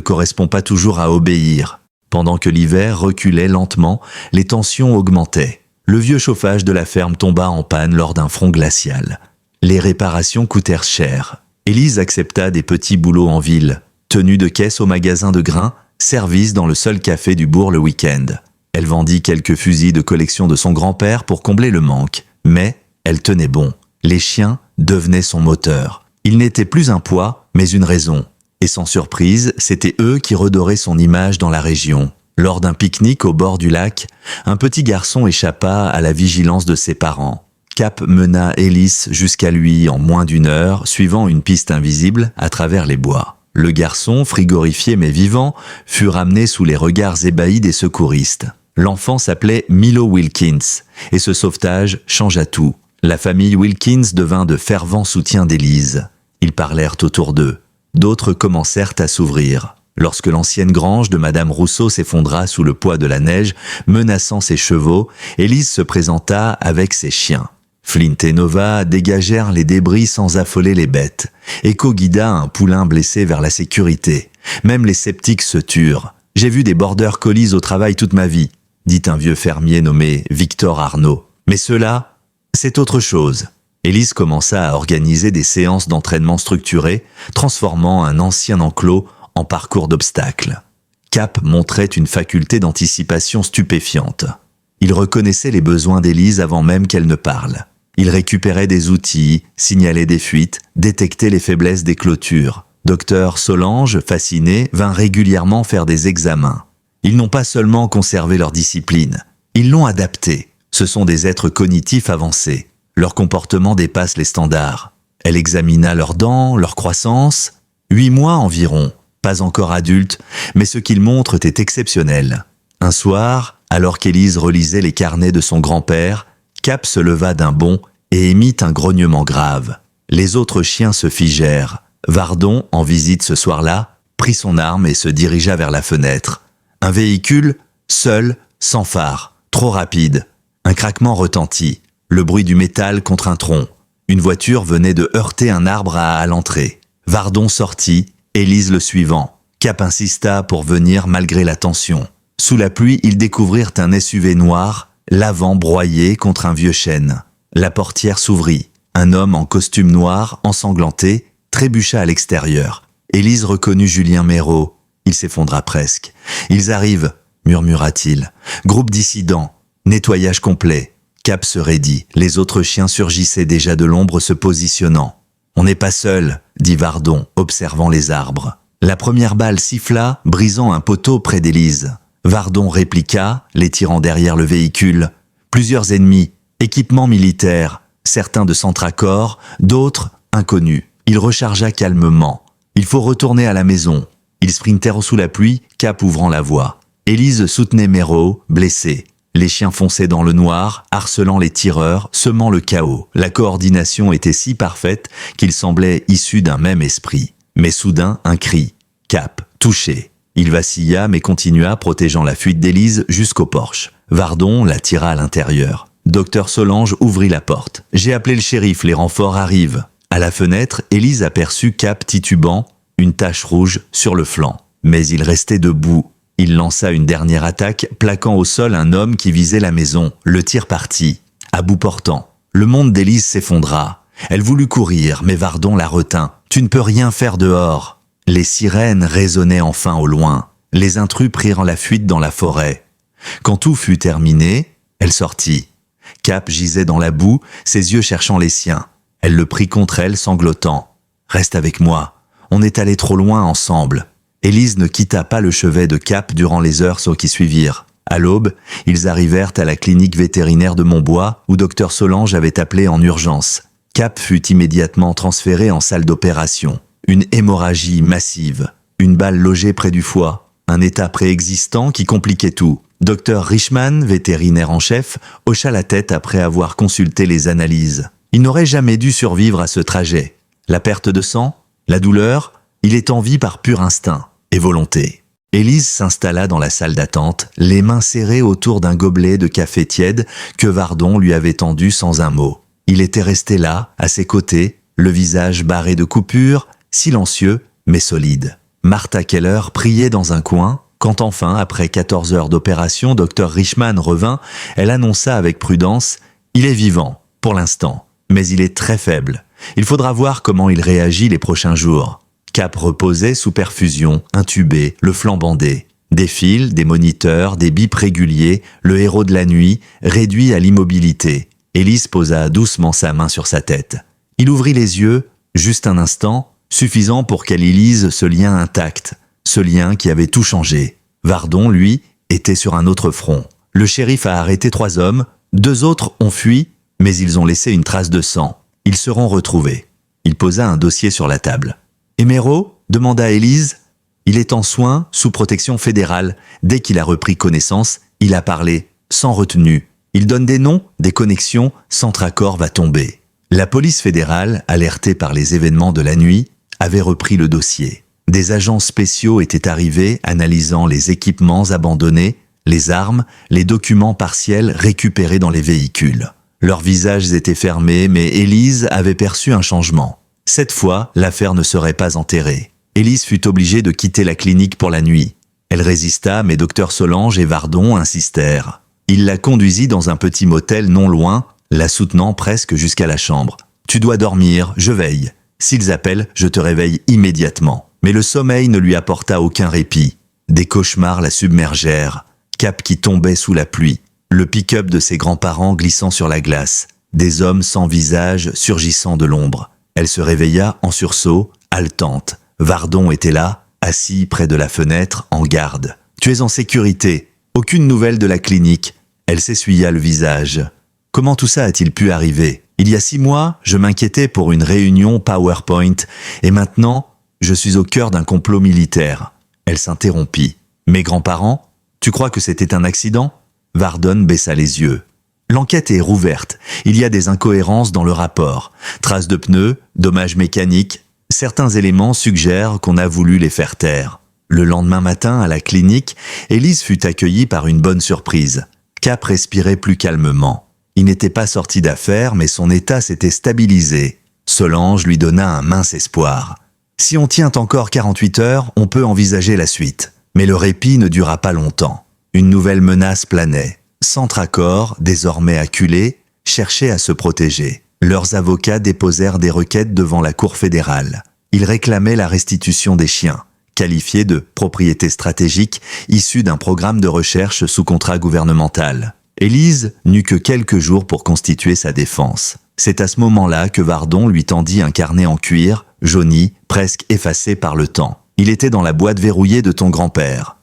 correspond pas toujours à obéir. Pendant que l'hiver reculait lentement, les tensions augmentaient. Le vieux chauffage de la ferme tomba en panne lors d'un front glacial. Les réparations coûtèrent cher. Élise accepta des petits boulots en ville. Tenue de caisse au magasin de grains, service dans le seul café du bourg le week-end. Elle vendit quelques fusils de collection de son grand-père pour combler le manque. Mais elle tenait bon. Les chiens devenaient son moteur. Ils n'étaient plus un poids, mais une raison. Et sans surprise, c'étaient eux qui redoraient son image dans la région. Lors d'un pique-nique au bord du lac, un petit garçon échappa à la vigilance de ses parents. Cap mena Élise jusqu'à lui en moins d'1 heure, suivant une piste invisible à travers les bois. Le garçon, frigorifié mais vivant, fut ramené sous les regards ébahis des secouristes. L'enfant s'appelait Milo Wilkins, et ce sauvetage changea tout. La famille Wilkins devint de fervents soutiens d'Élise. Ils parlèrent autour d'eux. D'autres commencèrent à s'ouvrir. Lorsque l'ancienne grange de Madame Rousseau s'effondra sous le poids de la neige, menaçant ses chevaux, Élise se présenta avec ses chiens. Flint et Nova dégagèrent les débris sans affoler les bêtes. Echo guida un poulain blessé vers la sécurité. Même les sceptiques se turent. « J'ai vu des border collies au travail toute ma vie », dit un vieux fermier nommé Victor Arnaud. « Mais cela, c'est autre chose. » Élise commença à organiser des séances d'entraînement structurées, transformant un ancien enclos en parcours d'obstacles. Cap montrait une faculté d'anticipation stupéfiante. Il reconnaissait les besoins d'Élise avant même qu'elle ne parle. Il récupérait des outils, signalait des fuites, détectait les faiblesses des clôtures. Docteur Solange, fasciné, vint régulièrement faire des examens. Ils n'ont pas seulement conservé leur discipline, ils l'ont adaptée. Ce sont des êtres cognitifs avancés. Leur comportement dépasse les standards. Elle examina leurs dents, leur croissance. 8 mois environ, pas encore adultes, mais ce qu'ils montrent est exceptionnel. Un soir, alors qu'Élise relisait les carnets de son grand-père, Cap se leva d'un bond et émit un grognement grave. Les autres chiens se figèrent. Vardon, en visite ce soir-là, prit son arme et se dirigea vers la fenêtre. Un véhicule, seul, sans phare, trop rapide. Un craquement retentit. Le bruit du métal contre un tronc. Une voiture venait de heurter un arbre à l'entrée. Vardon sortit, Élise le suivant. Cap insista pour venir malgré la tension. Sous la pluie, ils découvrirent un SUV noir, l'avant broyé contre un vieux chêne. La portière s'ouvrit. Un homme en costume noir, ensanglanté, trébucha à l'extérieur. Élise reconnut Julien Méraud. Il s'effondra presque. « Ils arrivent », murmura-t-il. « Groupe dissident. Nettoyage complet. » Cap se raidit. Les autres chiens surgissaient déjà de l'ombre se positionnant. « On n'est pas seul », dit Vardon, observant les arbres. La première balle siffla, brisant un poteau près d'Élise. Vardon répliqua, les tirant derrière le véhicule. Plusieurs ennemis, équipements militaires, certains de centre-accord, d'autres inconnus. Il rechargea calmement. « Il faut retourner à la maison. » Ils sprintèrent sous la pluie, Cap ouvrant la voie. Élise soutenait Méraud, blessé. Les chiens fonçaient dans le noir, harcelant les tireurs, semant le chaos. La coordination était si parfaite qu'ils semblaient issus d'un même esprit. Mais soudain, un cri. Cap, touché. Il vacilla mais continua, protégeant la fuite d'Élise jusqu'au porche. Vardon la tira à l'intérieur. Docteur Solange ouvrit la porte. « J'ai appelé le shérif, les renforts arrivent. » À la fenêtre, Élise aperçut Cap titubant, une tache rouge sur le flanc. Mais il restait debout. Il lança une dernière attaque, plaquant au sol un homme qui visait la maison. Le tir partit. À bout portant. Le monde d'Élise s'effondra. Elle voulut courir, mais Vardon la retint. « Tu ne peux rien faire dehors. » Les sirènes résonnaient enfin au loin. Les intrus prirent la fuite dans la forêt. Quand tout fut terminé, elle sortit. Cap gisait dans la boue, ses yeux cherchant les siens. Elle le prit contre elle, sanglotant. « Reste avec moi. On est allés trop loin ensemble. » Élise ne quitta pas le chevet de Cap durant les heures qui suivirent. À l'aube, ils arrivèrent à la clinique vétérinaire de Montbois, où Dr Solange avait appelé en urgence. Cap fut immédiatement transféré en salle d'opération. Une hémorragie massive, une balle logée près du foie, un état préexistant qui compliquait tout. Dr Richman, vétérinaire en chef, hocha la tête après avoir consulté les analyses. Il n'aurait jamais dû survivre à ce trajet. La perte de sang, la douleur, il est en vie par pur instinct et volonté. Élise s'installa dans la salle d'attente, les mains serrées autour d'un gobelet de café tiède que Vardon lui avait tendu sans un mot. Il était resté là, à ses côtés, le visage barré de coupures, silencieux mais solide. Martha Keller priait dans un coin. Quand enfin, après 14 heures d'opération, Dr Richman revint, elle annonça avec prudence « Il est vivant, pour l'instant, mais il est très faible. Il faudra voir comment il réagit les prochains jours. » Cap reposait sous perfusion, intubé, le flanc bandé. Des fils, des moniteurs, des bips réguliers, le héros de la nuit, réduit à l'immobilité. Élise posa doucement sa main sur sa tête. Il ouvrit les yeux, juste un instant, suffisant pour qu'elle y lise ce lien intact, ce lien qui avait tout changé. Vardon, lui, était sur un autre front. Le shérif a arrêté 3 hommes, 2 autres ont fui, mais ils ont laissé une trace de sang. Ils seront retrouvés. Il posa un dossier sur la table. « Et Méraud ?» demanda Élise. « Il est en soins, sous protection fédérale. Dès qu'il a repris connaissance, il a parlé, sans retenue. Il donne des noms, des connexions, Centre-Accord va tomber. » La police fédérale, alertée par les événements de la nuit, avait repris le dossier. Des agents spéciaux étaient arrivés, analysant les équipements abandonnés, les armes, les documents partiels récupérés dans les véhicules. Leurs visages étaient fermés, mais Élise avait perçu un changement. Cette fois, l'affaire ne serait pas enterrée. Élise fut obligée de quitter la clinique pour la nuit. Elle résista, mais Dr Solange et Vardon insistèrent. Il la conduisit dans un petit motel non loin, la soutenant presque jusqu'à la chambre. « Tu dois dormir, je veille. S'ils appellent, je te réveille immédiatement. » Mais le sommeil ne lui apporta aucun répit. Des cauchemars la submergèrent. Cap qui tombait sous la pluie. Le pick-up de ses grands-parents glissant sur la glace. Des hommes sans visage surgissant de l'ombre. Elle se réveilla en sursaut, haletante. Vardon était là, assis près de la fenêtre, en garde. « Tu es en sécurité. Aucune nouvelle de la clinique. » Elle s'essuya le visage. « Comment tout ça a-t-il pu arriver ? Il y a 6 mois, je m'inquiétais pour une réunion PowerPoint. Et maintenant, je suis au cœur d'un complot militaire. » Elle s'interrompit. « Mes grands-parents ? Tu crois que c'était un accident ?» Vardon baissa les yeux. L'enquête est rouverte. Il y a des incohérences dans le rapport. Traces de pneus, dommages mécaniques. Certains éléments suggèrent qu'on a voulu les faire taire. Le lendemain matin, à la clinique, Élise fut accueillie par une bonne surprise. Cap respirait plus calmement. Il n'était pas sorti d'affaires, mais son état s'était stabilisé. Solange lui donna un mince espoir. Si on tient encore 48 heures, on peut envisager la suite. Mais le répit ne dura pas longtemps. Une nouvelle menace planait. Centracor, désormais acculé, cherchait à se protéger. Leurs avocats déposèrent des requêtes devant la Cour fédérale. Ils réclamaient la restitution des chiens, qualifiés de propriété stratégique issue d'un programme de recherche sous contrat gouvernemental. Élise n'eut que quelques jours pour constituer sa défense. C'est à ce moment-là que Vardon lui tendit un carnet en cuir, jauni, presque effacé par le temps. Il était dans la boîte verrouillée de ton grand-père.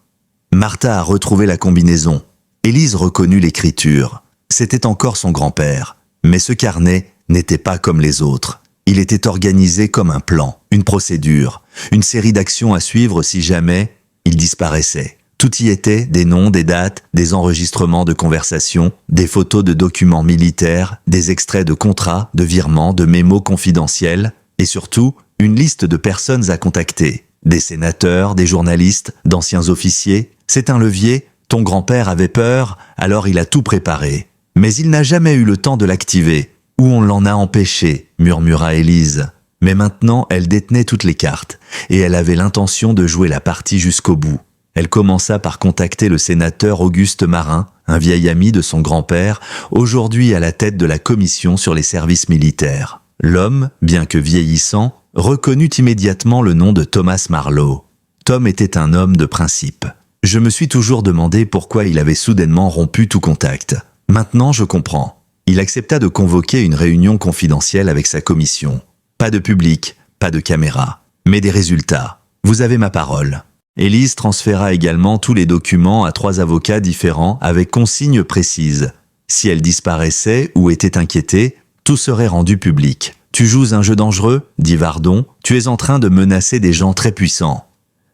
Martha a retrouvé la combinaison. Élise reconnut l'écriture. C'était encore son grand-père. Mais ce carnet n'était pas comme les autres. Il était organisé comme un plan, une procédure, une série d'actions à suivre si jamais il disparaissait. Tout y était, des noms, des dates, des enregistrements de conversations, des photos de documents militaires, des extraits de contrats, de virements, de mémos confidentiels, et surtout, une liste de personnes à contacter. Des sénateurs, des journalistes, d'anciens officiers. C'est un levier, ton grand-père avait peur, alors il a tout préparé. Mais il n'a jamais eu le temps de l'activer. Ou on l'en a empêché, murmura Élise. Mais maintenant, elle détenait toutes les cartes, et elle avait l'intention de jouer la partie jusqu'au bout. Elle commença par contacter le sénateur Auguste Marin, un vieil ami de son grand-père, aujourd'hui à la tête de la commission sur les services militaires. L'homme, bien que vieillissant, reconnut immédiatement le nom de Thomas Marlowe. Tom était un homme de principe. Je me suis toujours demandé pourquoi il avait soudainement rompu tout contact. Maintenant, je comprends. Il accepta de convoquer une réunion confidentielle avec sa commission. Pas de public, pas de caméra, mais des résultats. Vous avez ma parole. Élise transféra également tous les documents à 3 avocats différents avec consignes précises. Si elle disparaissait ou était inquiétée, tout serait rendu public. « Tu joues un jeu dangereux ?» dit Vardon. « Tu es en train de menacer des gens très puissants. »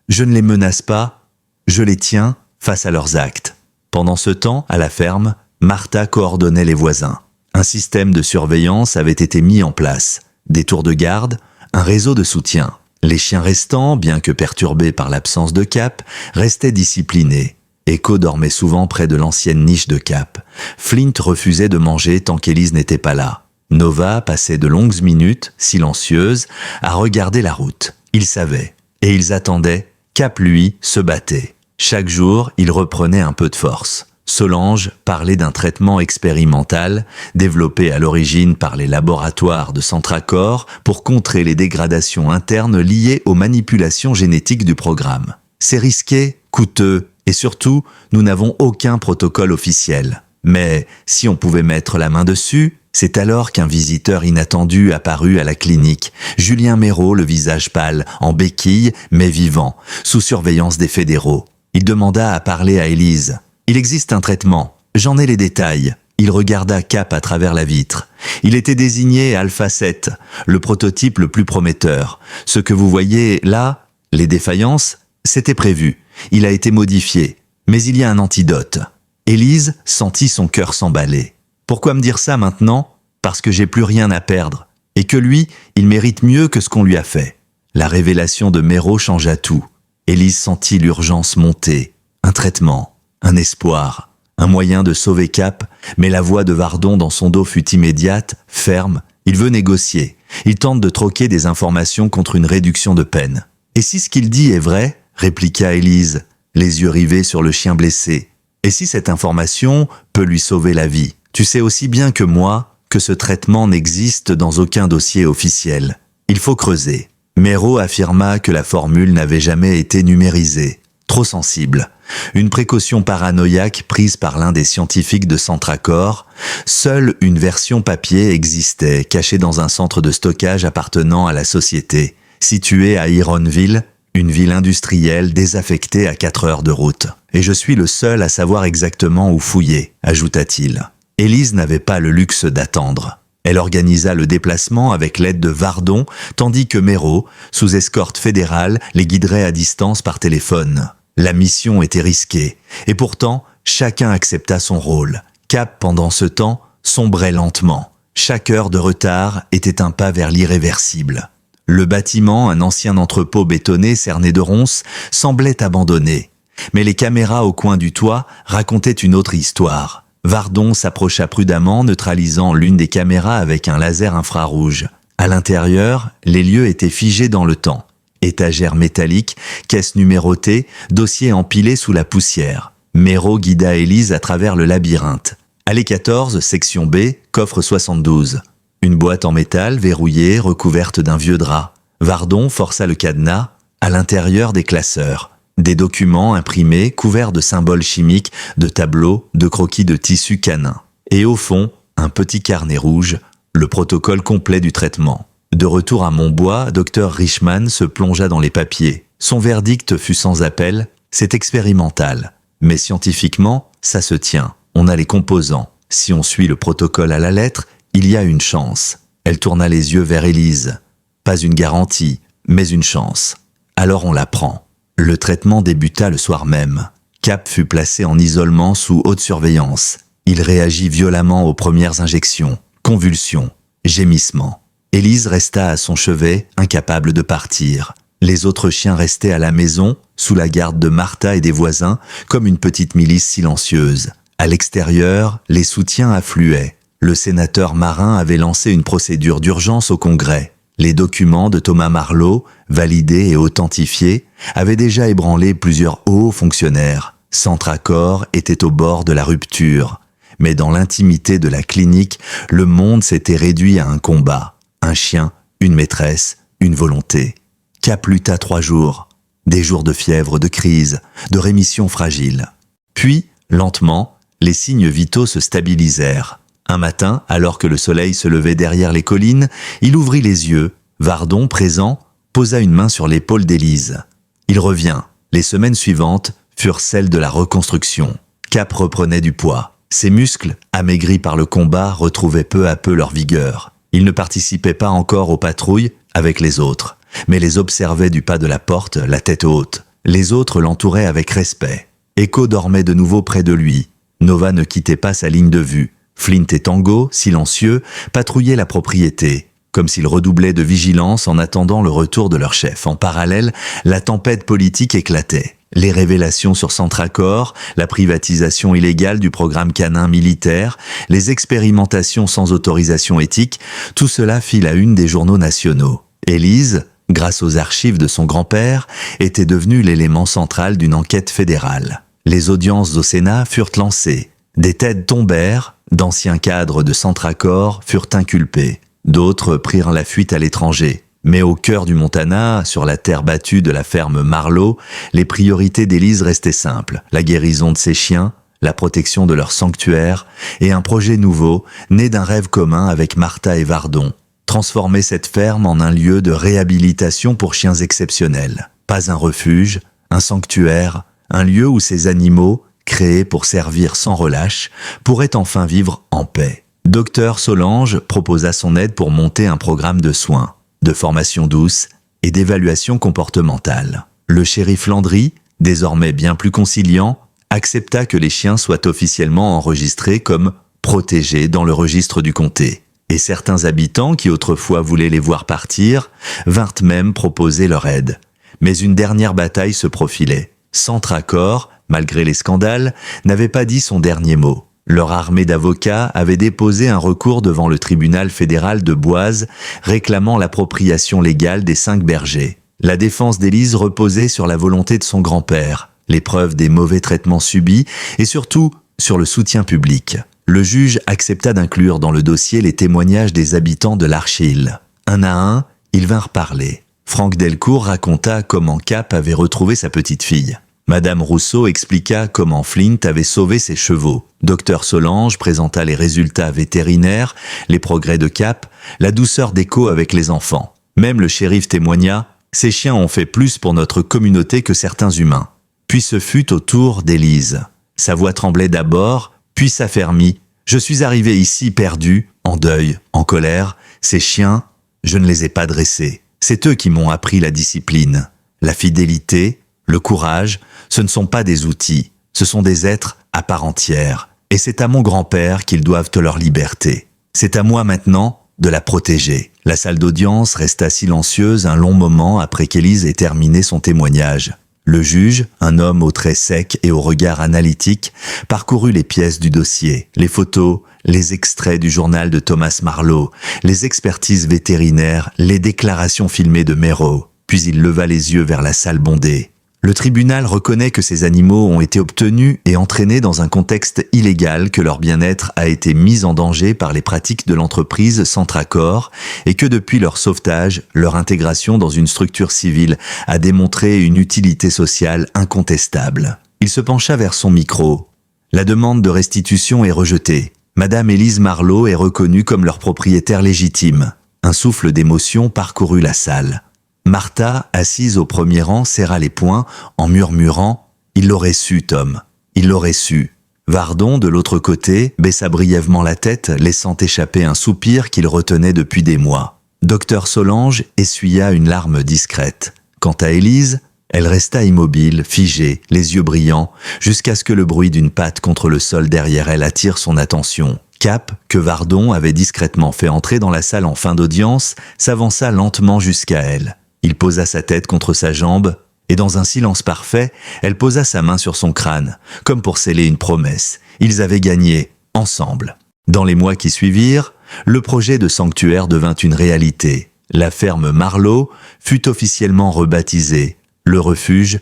« Je ne les menace pas, je les tiens face à leurs actes. » Pendant ce temps, à la ferme, Martha coordonnait les voisins. Un système de surveillance avait été mis en place. Des tours de garde, un réseau de soutien. Les chiens restants, bien que perturbés par l'absence de Cap, restaient disciplinés. Echo dormait souvent près de l'ancienne niche de Cap. Flint refusait de manger tant qu'Élise n'était pas là. Nova passait de longues minutes, silencieuse, à regarder la route. Ils savaient. Et ils attendaient. Cap, lui, se battait. Chaque jour, il reprenait un peu de force. Solange parlait d'un traitement expérimental développé à l'origine par les laboratoires de Centracor pour contrer les dégradations internes liées aux manipulations génétiques du programme. C'est risqué, coûteux et surtout, nous n'avons aucun protocole officiel. Mais si on pouvait mettre la main dessus, c'est alors qu'un visiteur inattendu apparut à la clinique. Julien Méraud, le visage pâle, en béquille, mais vivant, sous surveillance des fédéraux. Il demanda à parler à Élise. « Il existe un traitement. J'en ai les détails. » Il regarda Cap à travers la vitre. Il était désigné Alpha 7, le prototype le plus prometteur. Ce que vous voyez là, les défaillances, c'était prévu. Il a été modifié. Mais il y a un antidote. Élise sentit son cœur s'emballer. Pourquoi me dire ça maintenant ? Parce que j'ai plus rien à perdre. Et que lui, il mérite mieux que ce qu'on lui a fait. La révélation de Méraud changea tout. Élise sentit l'urgence monter. Un traitement, un espoir. Un moyen de sauver Cap, mais la voix de Vardon dans son dos fut immédiate, ferme. Il veut négocier. Il tente de troquer des informations contre une réduction de peine. Et si ce qu'il dit est vrai, répliqua Élise, les yeux rivés sur le chien blessé. Et si cette information peut lui sauver la vie? Tu sais aussi bien que moi que ce traitement n'existe dans aucun dossier officiel. Il faut creuser. Méraud affirma que la formule n'avait jamais été numérisée. Trop sensible. Une précaution paranoïaque prise par l'un des scientifiques de Centracor. Seule une version papier existait, cachée dans un centre de stockage appartenant à la société, situé à Ironville, une ville industrielle désaffectée à 4 heures de route. Et je suis le seul à savoir exactement où fouiller, ajouta-t-il. Élise n'avait pas le luxe d'attendre. Elle organisa le déplacement avec l'aide de Vardon, tandis que Méraud, sous escorte fédérale, les guiderait à distance par téléphone. La mission était risquée, et pourtant, chacun accepta son rôle. Cap, pendant ce temps, sombrait lentement. Chaque heure de retard était un pas vers l'irréversible. Le bâtiment, un ancien entrepôt bétonné cerné de ronces, semblait abandonné. Mais les caméras au coin du toit racontaient une autre histoire. Vardon s'approcha prudemment, neutralisant l'une des caméras avec un laser infrarouge. À l'intérieur, les lieux étaient figés dans le temps. Étagères métalliques, caisses numérotées, dossiers empilés sous la poussière. Méraud guida Élise à travers le labyrinthe. Allée 14, section B, coffre 72. Une boîte en métal verrouillée, recouverte d'un vieux drap. Vardon força le cadenas, à l'intérieur des classeurs. Des documents imprimés, couverts de symboles chimiques, de tableaux, de croquis de tissu canin. Et au fond, un petit carnet rouge, le protocole complet du traitement. De retour à Montbois, Dr Richman se plongea dans les papiers. Son verdict fut sans appel, c'est expérimental. Mais scientifiquement, ça se tient. On a les composants. Si on suit le protocole à la lettre, il y a une chance. Elle tourna les yeux vers Élise. Pas une garantie, mais une chance. Alors on la prend. Le traitement débuta le soir même. Cap fut placé en isolement sous haute surveillance. Il réagit violemment aux premières injections. Convulsions, gémissements. Élise resta à son chevet, incapable de partir. Les autres chiens restaient à la maison, sous la garde de Martha et des voisins, comme une petite milice silencieuse. À l'extérieur, les soutiens affluaient. Le sénateur Marin avait lancé une procédure d'urgence au Congrès. Les documents de Thomas Marleau, validés et authentifiés, avaient déjà ébranlé plusieurs hauts fonctionnaires. Centracor était au bord de la rupture. Mais dans l'intimité de la clinique, le monde s'était réduit à un combat. Un chien, une maîtresse, une volonté. Cap lutta 3 jours. Des jours de fièvre, de crise, de rémission fragile. Puis, lentement, les signes vitaux se stabilisèrent. Un matin, alors que le soleil se levait derrière les collines, il ouvrit les yeux. Vardon, présent, posa une main sur l'épaule d'Élise. Il revient. Les semaines suivantes furent celles de la reconstruction. Cap reprenait du poids. Ses muscles, amaigris par le combat, retrouvaient peu à peu leur vigueur. Il ne participait pas encore aux patrouilles avec les autres, mais les observait du pas de la porte, la tête haute. Les autres l'entouraient avec respect. Echo dormait de nouveau près de lui. Nova ne quittait pas sa ligne de vue. Flint et Tango, silencieux, patrouillaient la propriété, comme s'ils redoublaient de vigilance en attendant le retour de leur chef. En parallèle, la tempête politique éclatait. Les révélations sur Centracor, la privatisation illégale du programme canin militaire, les expérimentations sans autorisation éthique, tout cela fit la une des journaux nationaux. Élise, grâce aux archives de son grand-père, était devenue l'élément central d'une enquête fédérale. Les audiences au Sénat furent lancées. Des têtes tombèrent, d'anciens cadres de Centracor furent inculpés. D'autres prirent la fuite à l'étranger. Mais au cœur du Montana, sur la terre battue de la ferme Marleau, les priorités d'Élise restaient simples. La guérison de ses chiens, la protection de leur sanctuaire et un projet nouveau, né d'un rêve commun avec Martha et Vardon. Transformer cette ferme en un lieu de réhabilitation pour chiens exceptionnels. Pas un refuge, un sanctuaire, un lieu où ces animaux, créés pour servir sans relâche, pourraient enfin vivre en paix. Docteur Solange proposa son aide pour monter un programme de soins, de formation douce et d'évaluation comportementale. Le shérif Landry, désormais bien plus conciliant, accepta que les chiens soient officiellement enregistrés comme protégés dans le registre du comté. Et certains habitants qui autrefois voulaient les voir partir, vinrent même proposer leur aide. Mais une dernière bataille se profilait. Centracor, malgré les scandales, n'avait pas dit son dernier mot. Leur armée d'avocats avait déposé un recours devant le tribunal fédéral de Boise réclamant l'appropriation légale des 5 bergers. La défense d'Élise reposait sur la volonté de son grand-père, les preuves des mauvais traitements subis et surtout sur le soutien public. Le juge accepta d'inclure dans le dossier les témoignages des habitants de l'Archhill. Un à un, ils vinrent parler. Frank Delcourt raconta comment Cap avait retrouvé sa petite-fille. Madame Rousseau expliqua comment Flint avait sauvé ses chevaux. Docteur Solange présenta les résultats vétérinaires, les progrès de Cap, la douceur d'Echo avec les enfants. Même le shérif témoigna « Ces chiens ont fait plus pour notre communauté que certains humains ». Puis ce fut au tour d'Élise. Sa voix tremblait d'abord, puis s'affermit. « Je suis arrivé ici perdu, en deuil, en colère. Ces chiens, je ne les ai pas dressés. C'est eux qui m'ont appris la discipline, la fidélité, le courage. Ce ne sont pas des outils, ce sont des êtres à part entière. Et c'est à mon grand-père qu'ils doivent leur liberté. C'est à moi maintenant de la protéger. » La salle d'audience resta silencieuse un long moment après qu'Élise ait terminé son témoignage. Le juge, un homme aux traits secs et au regard analytique, parcourut les pièces du dossier, les photos, les extraits du journal de Thomas Marlowe, les expertises vétérinaires, les déclarations filmées de Merrow. Puis il leva les yeux vers la salle bondée. Le tribunal reconnaît que ces animaux ont été obtenus et entraînés dans un contexte illégal, que leur bien-être a été mis en danger par les pratiques de l'entreprise Centracor et que depuis leur sauvetage, leur intégration dans une structure civile a démontré une utilité sociale incontestable. Il se pencha vers son micro. La demande de restitution est rejetée. Madame Élise Marlowe est reconnue comme leur propriétaire légitime. Un souffle d'émotion parcourut la salle. Martha, assise au premier rang, serra les poings en murmurant « Il l'aurait su, Tom, il l'aurait su ». Vardon, de l'autre côté, baissa brièvement la tête, laissant échapper un soupir qu'il retenait depuis des mois. Docteur Solange essuya une larme discrète. Quant à Élise, elle resta immobile, figée, les yeux brillants, jusqu'à ce que le bruit d'une patte contre le sol derrière elle attire son attention. Cap, que Vardon avait discrètement fait entrer dans la salle en fin d'audience, s'avança lentement jusqu'à elle. Il posa sa tête contre sa jambe, et dans un silence parfait, elle posa sa main sur son crâne, comme pour sceller une promesse. Ils avaient gagné, ensemble. Dans les mois qui suivirent, le projet de sanctuaire devint une réalité. La ferme Marlowe fut officiellement rebaptisée, le refuge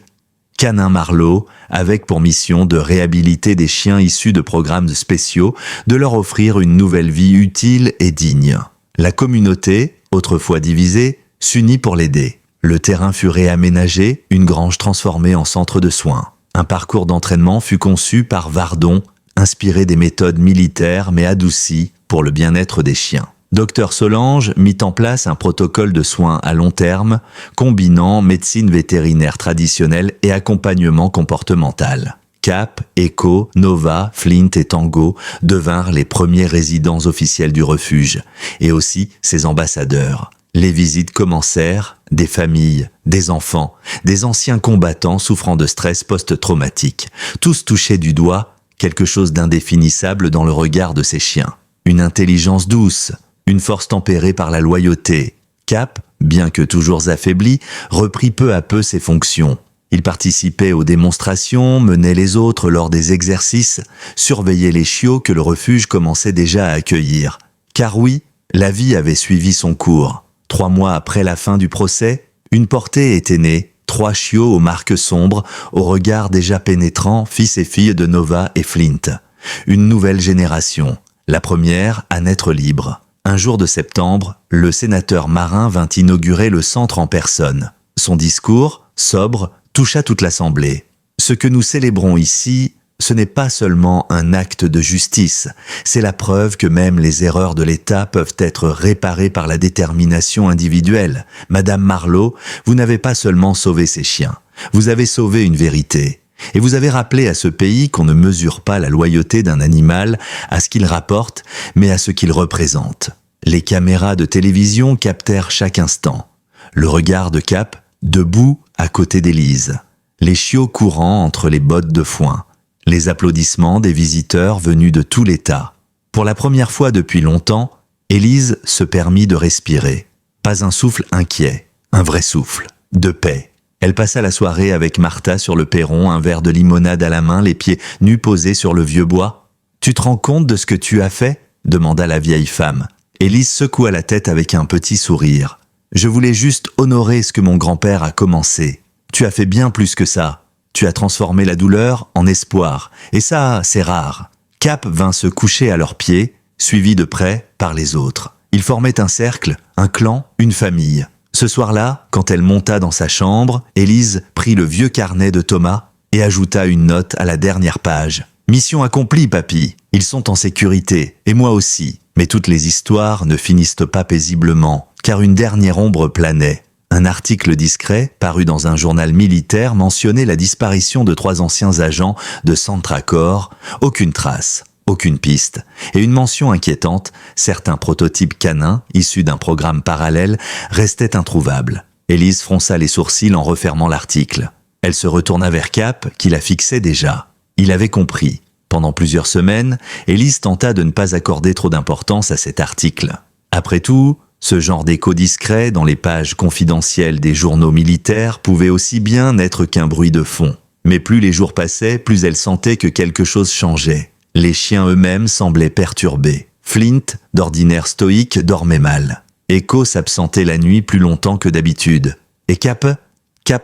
Canin Marlowe, avec pour mission de réhabiliter des chiens issus de programmes spéciaux, de leur offrir une nouvelle vie utile et digne. La communauté, autrefois divisée, s'unit pour l'aider. Le terrain fut réaménagé, une grange transformée en centre de soins. Un parcours d'entraînement fut conçu par Vardon, inspiré des méthodes militaires mais adouci pour le bien-être des chiens. Docteur Solange mit en place un protocole de soins à long terme, combinant médecine vétérinaire traditionnelle et accompagnement comportemental. Cap, Echo, Nova, Flint et Tango devinrent les premiers résidents officiels du refuge, et aussi ses ambassadeurs. Les visites commencèrent, des familles, des enfants, des anciens combattants souffrant de stress post-traumatique. Tous touchaient du doigt quelque chose d'indéfinissable dans le regard de ces chiens. Une intelligence douce, une force tempérée par la loyauté. Cap, bien que toujours affaibli, reprit peu à peu ses fonctions. Il participait aux démonstrations, menait les autres lors des exercices, surveillait les chiots que le refuge commençait déjà à accueillir. Car oui, la vie avait suivi son cours. 3 mois après la fin du procès, une portée était née, 3 chiots aux marques sombres, au regard déjà pénétrant, fils et filles de Nova et Flint. Une nouvelle génération, la première à naître libre. Un jour de septembre, le sénateur Marin vint inaugurer le centre en personne. Son discours, sobre, toucha toute l'Assemblée. Ce que nous célébrons ici, ce n'est pas seulement un acte de justice, c'est la preuve que même les erreurs de l'État peuvent être réparées par la détermination individuelle. Madame Marlowe, vous n'avez pas seulement sauvé ces chiens, vous avez sauvé une vérité. Et vous avez rappelé à ce pays qu'on ne mesure pas la loyauté d'un animal à ce qu'il rapporte, mais à ce qu'il représente. Les caméras de télévision captèrent chaque instant. Le regard de Cap, debout à côté d'Élise. Les chiots courant entre les bottes de foin. Les applaudissements des visiteurs venus de tout l'État. Pour la première fois depuis longtemps, Élise se permit de respirer. Pas un souffle inquiet, un vrai souffle, de paix. Elle passa la soirée avec Martha sur le perron, un verre de limonade à la main, les pieds nus posés sur le vieux bois. « Tu te rends compte de ce que tu as fait ?» demanda la vieille femme. Élise secoua la tête avec un petit sourire. « Je voulais juste honorer ce que mon grand-père a commencé. Tu as fait bien plus que ça. Tu as transformé la douleur en espoir. Et ça, c'est rare. » Cap vint se coucher à leurs pieds, suivi de près par les autres. Ils formaient un cercle, un clan, une famille. Ce soir-là, quand elle monta dans sa chambre, Élise prit le vieux carnet de Thomas et ajouta une note à la dernière page. « Mission accomplie, papy. Ils sont en sécurité, et moi aussi. » Mais toutes les histoires ne finissent pas paisiblement, car une dernière ombre planait. Un article discret, paru dans un journal militaire, mentionnait la disparition de 3 anciens agents de Centracor. Aucune trace, aucune piste, et une mention inquiétante, certains prototypes canins, issus d'un programme parallèle, restaient introuvables. Élise fronça les sourcils en refermant l'article. Elle se retourna vers Cap, qui la fixait déjà. Il avait compris. Pendant plusieurs semaines, Élise tenta de ne pas accorder trop d'importance à cet article. Après tout, ce genre d'écho discret dans les pages confidentielles des journaux militaires pouvait aussi bien n'être qu'un bruit de fond. Mais plus les jours passaient, plus elle sentait que quelque chose changeait. Les chiens eux-mêmes semblaient perturbés. Flint, d'ordinaire stoïque, dormait mal. Echo s'absentait la nuit plus longtemps que d'habitude. Et Cap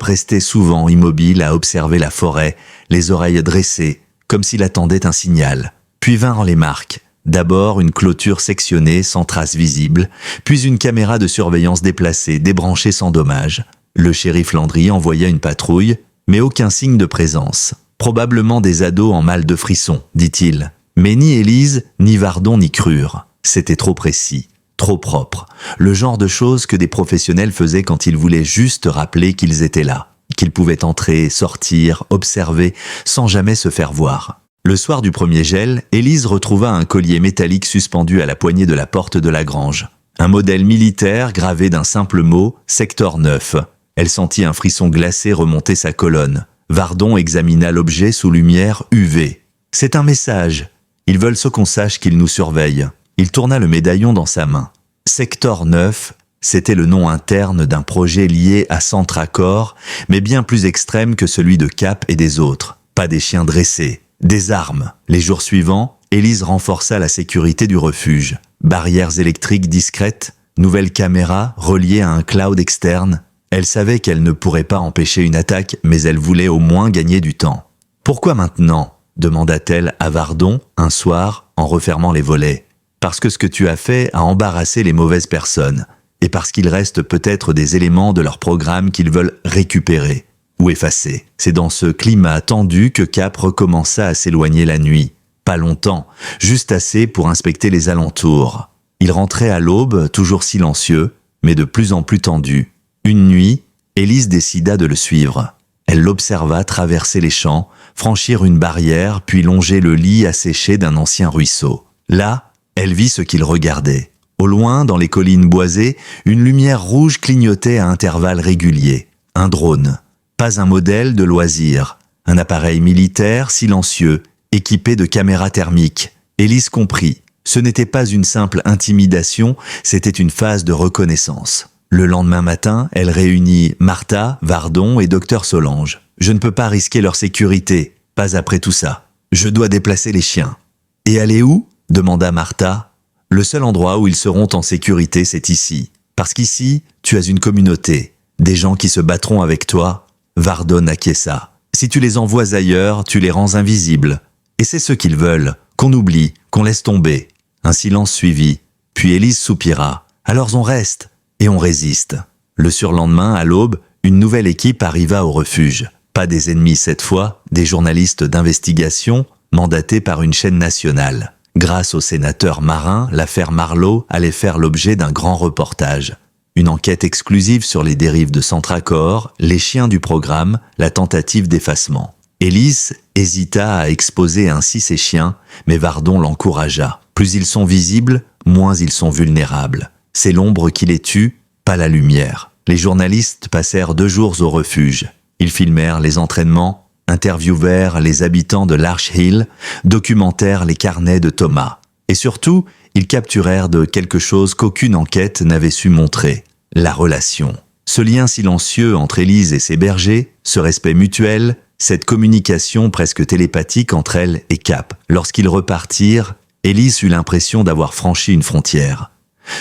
restait souvent immobile à observer la forêt, les oreilles dressées, comme s'il attendait un signal. Puis vinrent les marques. D'abord une clôture sectionnée sans trace visible, puis une caméra de surveillance déplacée, débranchée sans dommage. Le shérif Landry envoya une patrouille, mais aucun signe de présence. Probablement des ados en mal de frisson, dit-il. Mais ni Élise, ni Vardon n'y crurent. C'était trop précis, trop propre. Le genre de choses que des professionnels faisaient quand ils voulaient juste rappeler qu'ils étaient là, qu'ils pouvaient entrer, sortir, observer, sans jamais se faire voir. Le soir du premier gel, Élise retrouva un collier métallique suspendu à la poignée de la porte de la grange. Un modèle militaire gravé d'un simple mot, Secteur 9. Elle sentit un frisson glacé remonter sa colonne. Vardon examina l'objet sous lumière UV. « C'est un message. Ils veulent qu'on sache qu'ils nous surveillent. » Il tourna le médaillon dans sa main. Secteur 9, c'était le nom interne d'un projet lié à Centracor, mais bien plus extrême que celui de Cap et des autres. Pas des chiens dressés. Des armes. Les jours suivants, Élise renforça la sécurité du refuge. Barrières électriques discrètes, nouvelles caméras reliées à un cloud externe. Elle savait qu'elle ne pourrait pas empêcher une attaque, mais elle voulait au moins gagner du temps. « Pourquoi maintenant ?» demanda-t-elle à Vardon un soir en refermant les volets. « Parce que ce que tu as fait a embarrassé les mauvaises personnes, et parce qu'il reste peut-être des éléments de leur programme qu'ils veulent récupérer. » ou effacé. C'est dans ce climat tendu que Cap recommença à s'éloigner la nuit. Pas longtemps, juste assez pour inspecter les alentours. Il rentrait à l'aube, toujours silencieux, mais de plus en plus tendu. Une nuit, Élise décida de le suivre. Elle l'observa traverser les champs, franchir une barrière, puis longer le lit asséché d'un ancien ruisseau. Là, elle vit ce qu'il regardait. Au loin, dans les collines boisées, une lumière rouge clignotait à intervalles réguliers. Un drone. Pas un modèle de loisir, un appareil militaire silencieux, équipé de caméras thermiques. Élise comprit, ce n'était pas une simple intimidation, c'était une phase de reconnaissance. Le lendemain matin, elle réunit Martha, Vardon et Dr Solange. « Je ne peux pas risquer leur sécurité, pas après tout ça. Je dois déplacer les chiens. »« Et aller où ?» demanda Martha. « Le seul endroit où ils seront en sécurité, c'est ici. Parce qu'ici, tu as une communauté, des gens qui se battront avec toi. » Vardon acquiesça. « Si tu les envoies ailleurs, tu les rends invisibles. Et c'est ce qu'ils veulent, qu'on oublie, qu'on laisse tomber. » Un silence suivit, puis Élise soupira. « Alors on reste, et on résiste. » Le surlendemain, à l'aube, une nouvelle équipe arriva au refuge. Pas des ennemis cette fois, des journalistes d'investigation, mandatés par une chaîne nationale. Grâce au sénateur Marin, l'affaire Marlowe allait faire l'objet d'un grand reportage. Une enquête exclusive sur les dérives de Centracor, les chiens du programme, la tentative d'effacement. Élise hésita à exposer ainsi ses chiens, mais Vardon l'encouragea. Plus ils sont visibles, moins ils sont vulnérables. C'est l'ombre qui les tue, pas la lumière. Les journalistes passèrent 2 jours au refuge. Ils filmèrent les entraînements, interviewèrent les habitants de l'Arch Hill, documentèrent les carnets de Thomas. Et surtout, ils capturèrent de quelque chose qu'aucune enquête n'avait su montrer, la relation. Ce lien silencieux entre Élise et ses bergers, ce respect mutuel, cette communication presque télépathique entre elle et Cap. Lorsqu'ils repartirent, Élise eut l'impression d'avoir franchi une frontière.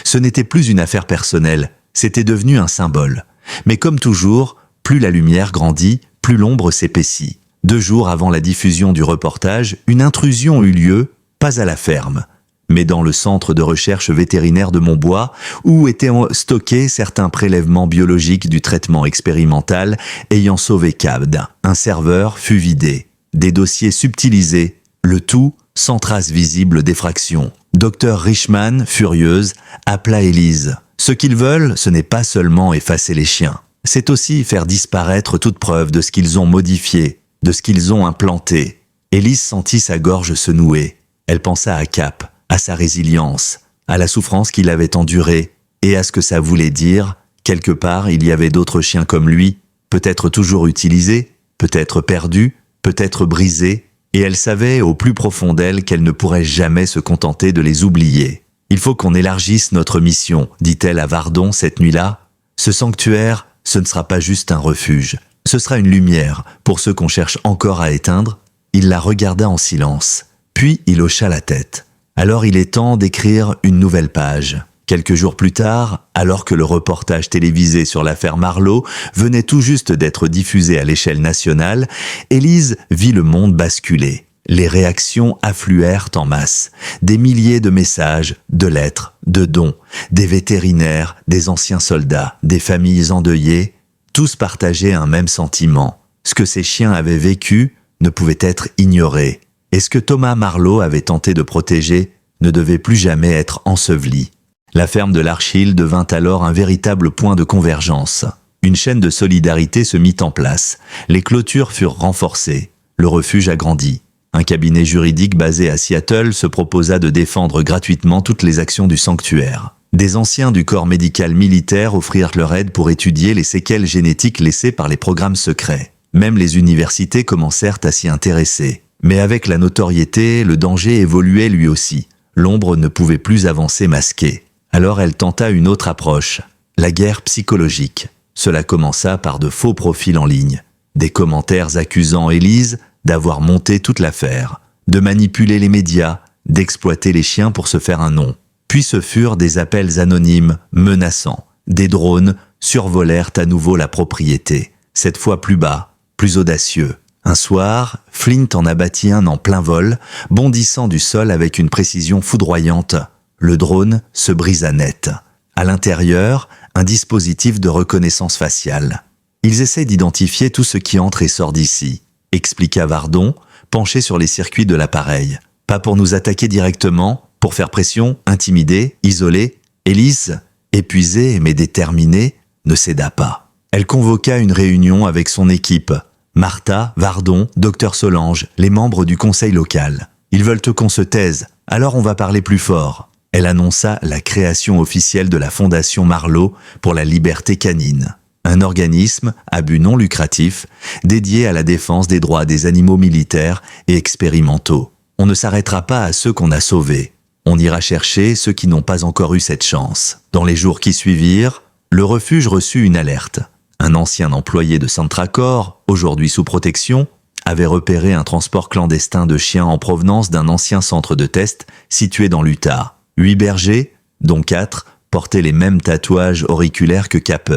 Ce n'était plus une affaire personnelle, c'était devenu un symbole. Mais comme toujours, plus la lumière grandit, plus l'ombre s'épaissit. 2 jours avant la diffusion du reportage, une intrusion eut lieu, pas à la ferme, mais dans le centre de recherche vétérinaire de Montbois, où étaient stockés certains prélèvements biologiques du traitement expérimental ayant sauvé Cad. Un serveur fut vidé, des dossiers subtilisés, le tout sans trace visible d'effraction. Dr Richman, furieuse, appela Élise. Ce qu'ils veulent, ce n'est pas seulement effacer les chiens, c'est aussi faire disparaître toute preuve de ce qu'ils ont modifié, de ce qu'ils ont implanté. Élise sentit sa gorge se nouer. Elle pensa à Cap, à sa résilience, à la souffrance qu'il avait endurée, et à ce que ça voulait dire. Quelque part, il y avait d'autres chiens comme lui, peut-être toujours utilisés, peut-être perdus, peut-être brisés, et elle savait au plus profond d'elle qu'elle ne pourrait jamais se contenter de les oublier. « Il faut qu'on élargisse notre mission », dit-elle à Vardon cette nuit-là. « Ce sanctuaire, ce ne sera pas juste un refuge, ce sera une lumière pour ceux qu'on cherche encore à éteindre. » Il la regarda en silence, puis il hocha la tête. Alors il est temps d'écrire une nouvelle page. Quelques jours plus tard, alors que le reportage télévisé sur l'affaire Marleau venait tout juste d'être diffusé à l'échelle nationale, Élise vit le monde basculer. Les réactions affluèrent en masse. Des milliers de messages, de lettres, de dons, des vétérinaires, des anciens soldats, des familles endeuillées, tous partageaient un même sentiment. Ce que ces chiens avaient vécu ne pouvait être ignoré. Et ce que Thomas Marleau avait tenté de protéger ne devait plus jamais être enseveli. La ferme de l'Archil devint alors un véritable point de convergence. Une chaîne de solidarité se mit en place. Les clôtures furent renforcées. Le refuge agrandit. Un cabinet juridique basé à Seattle se proposa de défendre gratuitement toutes les actions du sanctuaire. Des anciens du corps médical militaire offrirent leur aide pour étudier les séquelles génétiques laissées par les programmes secrets. Même les universités commencèrent à s'y intéresser. Mais avec la notoriété, le danger évoluait lui aussi. L'ombre ne pouvait plus avancer masquée. Alors elle tenta une autre approche, la guerre psychologique. Cela commença par de faux profils en ligne, des commentaires accusant Élise d'avoir monté toute l'affaire, de manipuler les médias, d'exploiter les chiens pour se faire un nom. Puis ce furent des appels anonymes, menaçants. Des drones survolèrent à nouveau la propriété, cette fois plus bas, plus audacieux. Un soir, Flint en abattit un en plein vol, bondissant du sol avec une précision foudroyante. Le drone se brisa net. À l'intérieur, un dispositif de reconnaissance faciale. Ils essaient d'identifier tout ce qui entre et sort d'ici, expliqua Vardon, penché sur les circuits de l'appareil. Pas pour nous attaquer directement, pour faire pression, intimider, isoler. Élise, épuisée mais déterminée, ne céda pas. Elle convoqua une réunion avec son équipe. Martha, Vardon, Dr Solange, les membres du conseil local. Ils veulent qu'on se taise, alors on va parler plus fort. Elle annonça la création officielle de la Fondation Marleau pour la liberté canine, un organisme à but non lucratif dédié à la défense des droits des animaux militaires et expérimentaux. On ne s'arrêtera pas à ceux qu'on a sauvés. On ira chercher ceux qui n'ont pas encore eu cette chance. Dans les jours qui suivirent, le refuge reçut une alerte. Un ancien employé de Centracor, aujourd'hui sous protection, avait repéré un transport clandestin de chiens en provenance d'un ancien centre de test situé dans l'Utah. 8 bergers, dont 4, portaient les mêmes tatouages auriculaires que Cap.